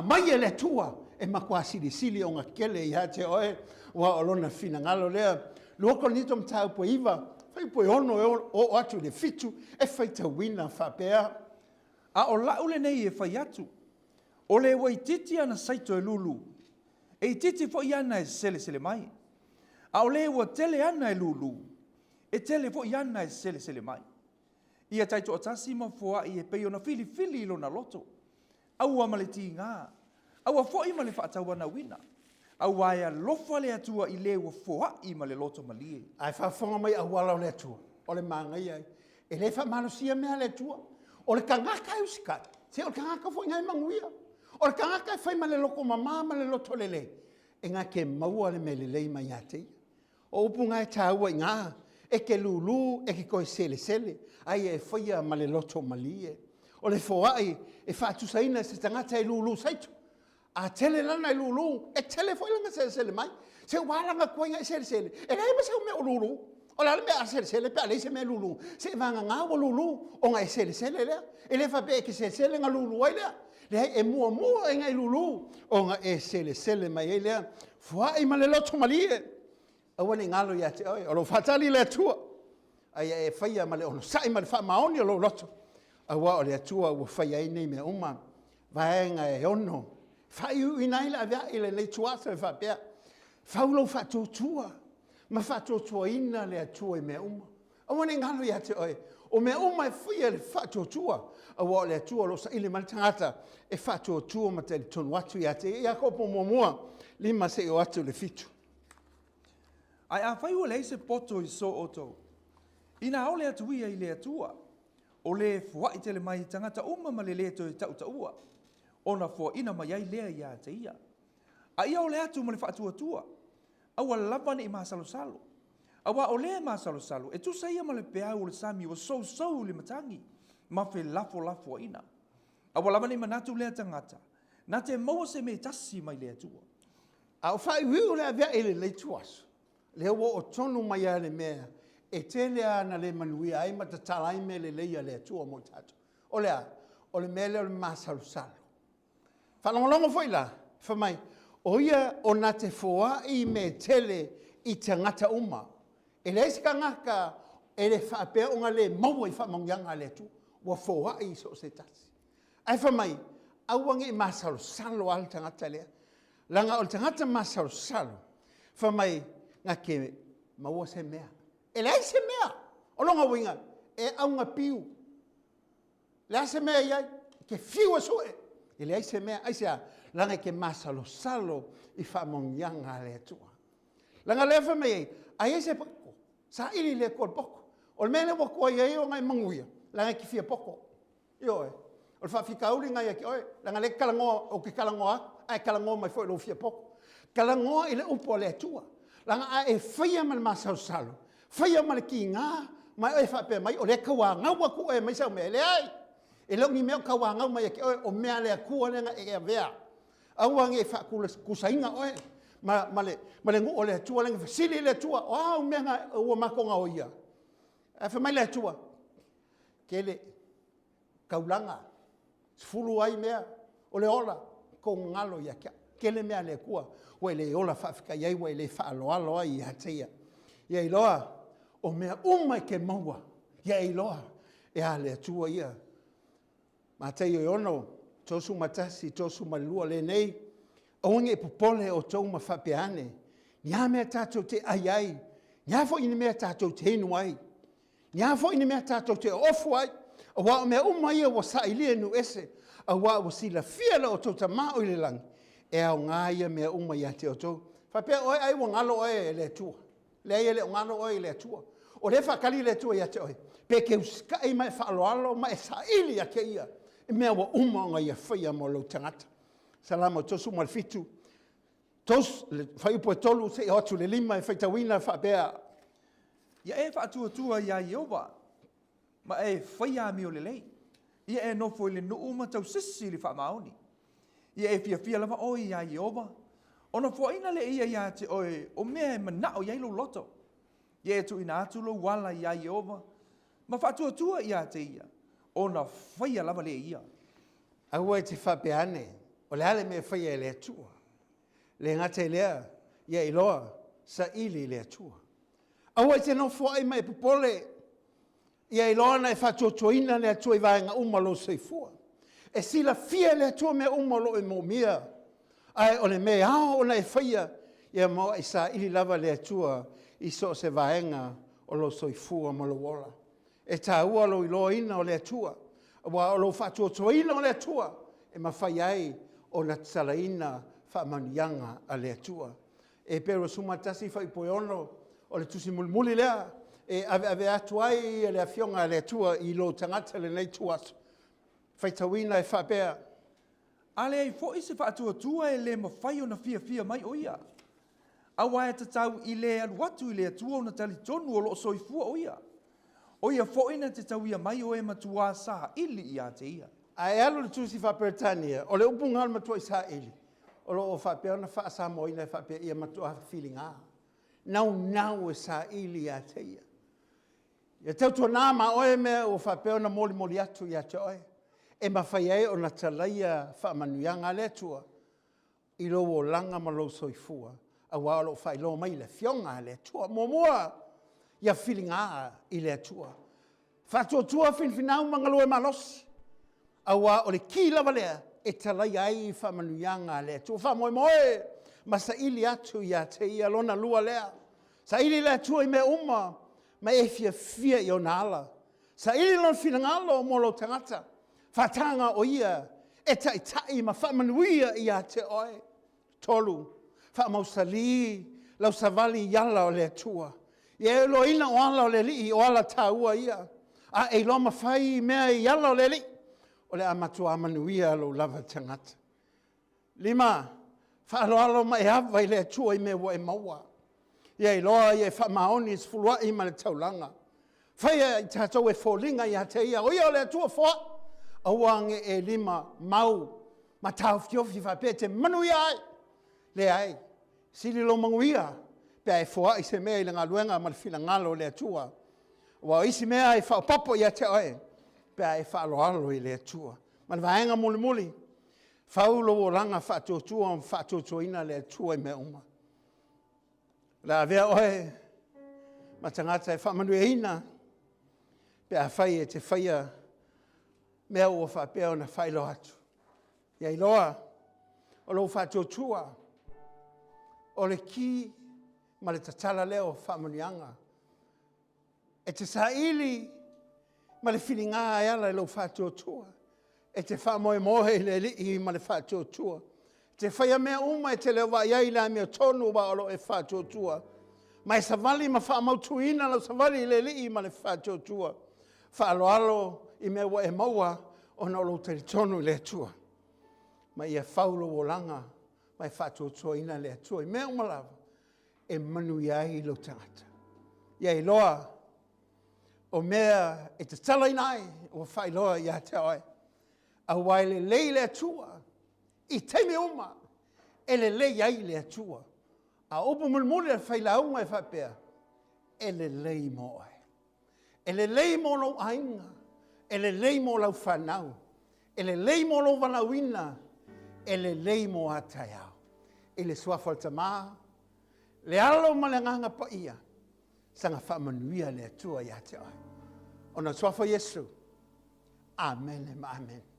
Mai e le tua. E makua sili o ngā kele i hate oe. Wa olona whina ngalo lea. Luoko nito mtau po iwa. Whai po ono o atu le fitu. E whai ta wina whapea. A o laule nei e whai atu. O le wai titi ana saito e lulu. E titi fo iana e sele mai. A o le wa tele ana e lulu. E tele fo iana e sele mai. Ia taito o tasi ma fua i e pei ona fili ilo na loto. Au ama le ti ngā. Au a fo ima le whaatau ana wina. Au aia lofa le atua i le ua fua i ma le loto malie. Ai whafonga mai au wala o le atua. O le mangai ai. E le wha manosia mea le atua. O le kangaka e usikai. Se o le kangaka fo ngai manguia. O le kangaka e whai ma le loko mamā ma le loto lele. E ngā ke maua le me lelei mai atei. O upu ngai tāua i ngā. E ke lulu, e ke koe sele. Ai e whaia ma le loto malie. O le foai e whaatusaina se tangata e lulu saitu. A tele lana e lulu, e tele foi langa sele mai. Se walanga koinga e sele. E rei ma se o me o lulu. O la me a sele pe ale se me lulu. Se vanga ngā o lulu, o ngā e sele lea. E le fa pe ke sele ngā lulu ai lea. Le e mua e ngā lulu, o ngā e sele mai e lea. Fua i ma le loto malie. A wani ngalo ia te oi, o lo fatali le atua. Ai e whaia ma le ono sai ma le wha maoni o lo loto. A wa o le atua ua whaia i nei me uma. Vaenga e ono. Whai ui nei la vea i le nei tuasa e whapea. Whaulo whatotua. Ma whatotua ina le atua i me uma. A wani ngalo ia te oi. O me uma e whaia le whatotua. A wa o le atua lo sa ili mani tangata. E whatotua ma te li tonu atu ia te. Ia kopo mua. Lima se o atu le fitu. Ai a whai ua le se poto i so oto. Ina au le atuia i le atua. O le fua i tele mai tangata uma ma le leto i tau taua. Ona fua ina mai ai lea ia te ia. A ia o le atu ma le whaatua. Aua lapane i maa salo. Aua o le maa salo. E tu sa ia ma le pea o le sami o sou le matangi. Ma fe lafo ina. Aua lapane i manatu lea tangata. Na te maua se me tasi mai le atua. Au whai hui le avea ele le tuasu. Le ua o tonu mai a le mea. E tele ana le manuia ai ma tatalai me le leia le atua mo tatu. O le mea le maa salo. Whanongalonga fwoi la, whamai, o ia o nā te whoa I me tele I te ngata uma. E le isi ka ngaka, e le whaapea o ngā le maua I whamongianga le tu, wa whoa I so se tasi. Ai whamai, auangi I masalo salo al tangata lea. Langa o tangata masalo salo, whamai ngā ke maua se mea. E le se mea, o longa winga, e aunga piu. Le se mea iai, ke fiu a sue. E le se mea, ai sea, langa ke masalo salo I whamongianga le tua. Langa le whamai, ai se poko, sa ili le kua poko. O le mele wako ai o ngai manguia, langa ki fia poko. Io e. O le whawhikauri ngai aki oe, langa le kalangoa, o ke kalangoa, ai kalangoa mai fwoi lo fia poko. Kalangoa I le upo le tua. Langa a e whaia man masalo salo. Whaia man ki ngā, mai oe whapea mai, o le kawa ngau aku oe mai sau mea le ai. E longi mea kawa ngau mai aki oe, o mea lea kua lenga e vea. Auangi e whakula kusainga oe. Ma le ngu o le tua lenga, sili le tua, o au mea ngā ua makonga o ia. E whamai le tua. Ke le kaulanga, fulu ai mea, o le ola, ko ngalo ia kia. Ke le mea le kua, wai le ola whawhika iai, wai le whaaloalo ai I hateia. Ia iloa, o mea umai ke maua, ia iloa, e a le tua ia. Matei o ono, tosu matasi, tosu malua le nei, aunge popole o tau ma whapeane, nia mea tātou te ai, nia fo ina mea tātou te henu ai, nia fo ina mea tātou te ofu ai, a wā o mea umai wa sa ilia nu ese, a wā o sila fiala o tau ta maa o le langi, e au ngā ia mea umai a te o tau. Whapea oi ai wa ngalo oe le tua, le ai le ngalo oe le tua, o le whakali le tua ia te oe, pe ke uska i mai whaaloalo, mai sa ili a ke ia, e mea wa umaonga ia whaia mo lau tangata. Salama tosu malfitu. Tos, whai upo e tolu, se i hotu le lima e whaitawina whapea. Ia e whaatua ia Iowa, ma e whaia mi o le lei. Ia e nofo I le nuu ma tau sisi li whaamaoni. Ia e fia lava oi ia Iowa. Ona fo ina le ia te oe, o mea e manao ia ilo loto. Ia e tu ina atu lo wala ia Iowa. Ma whaatua ia te ia. Ona whaia lava le ia. Aua e te whapeane, o le ale me whaia le atua. Le ngate lea, ia iloa, sa ili le atua. Aua e te no fwai mai pupole, ia iloa na e whatotoina le atua I vaenga umalo seifua. E sila fia le atua me umalo e momia. Ai o le me ao o na e whaia, ia mo e sa ili lava le atua I so se vaenga o lo soifua mo lo wola. E tā ua lo iloa ina o le atua, wa o lo whatotoina o le atua, e mawhai ai o na tsalaina whaamanianga a le atua. E pero sumatasi whaipoe ono o le tusi mulimuli lea, e ave atu ai e le awhionga a le atua I lo tangata le nei tuasu. Whaitawina e whapea. Ale ai fo I se whaatua e le mawhai o na fia mai o ia. Awa e tatau I le aluatu I le atua o na tali tonu o lo soifua o ia. O ia fo ina te tau ia mai o e matua sa ili ia te ia. A e alo le tusi whaperetania, o le upunga al matua I sa ili. O lo o whapea na whaasa moina e whapea ia matua whilinga. Nau e sa ili ia te ia. Ia tautua nā ma oe mea o whapea na moli atu ia te oe. E mawhai ai o na talaia whaamanuianga le tua. I lo o langa ma lo soifua. A wā lo whai lo mai le fionga le tua. Momoa ia whilinga I le tua. Whatotua finfinau mangalo e malosi. A wā o le ki lava lea e talaia ai whaamanuianga le tua. Whamoe ma sa ili atu ia te ia lona lua lea. Sa ili le tua I me uma. Ma e fia I o nala. Sa ili lon finangalo mo lo tangata. Whatanga o ia, e tai ma whamanuia ia te oe. Tolu, whamausali, lau savali yala o le atua. Ia e lo ina o ala o le li, o ala taua ia. A e lo mawhai mea I yala o le li. O le amatua amanuia lo lava tangata. Lima, whaaloalo ma e hawa I le atua I me wa e maua. Ia e loa ia e whamaoni sfulua I ma le taulanga. Whaia I tātou e fōlinga ia te ia, o ia o le atua fōa. Awange e lima mau ma tau fiofi whapea te manu ai. Le ai, sili lo manguia, pe ai fua I se mea I le ngā luenga ma le whina ngalo le atua. Wa isi mea I whaopapo ia te oe, pe ai whaaloalo I le atua. Ma le vaenga muli. Faulo o langa whātua ina le tua I me uma. La vea oe, ma tangata e whamanu e ina, pe a whai e te whaia mea ua whapea o na whailo atu. Ia iloa, o lo whātua o le ki ma le tatala leo whamanianga. E te saili ma le whilinga e ala e lo whātua. E te whamoe mohe le li ma le whātua. Te whaia mea uma e te leo wa iai la mea tonu wa olo e whātua. Ma e savali ma whamautuina lo savali le li ma le whātua. Whaaloalo I mea wa e maua o na olo te tonu le tua. Ma ia whaulo o langa ma e whātua ina le tua. I mea umalawa e manu iai lo tangata. Ia I loa o mea e te tala inai o whailoa ia te oe. A waile lei le atua, I teime uma, e le lei ai le atua. A opo mulmule le whailaunga e whapea, e le lei mo ai. E le lei mo lau ainga, e le lei mo lau whanau, e le lei mo lau wanauina, e le lei mo ataiao. E le suafal tamaa, le alo ma le nganga pa ia, sanga whamanuia le atua ia te oe. O na suafo Yesu, amen e ma amen.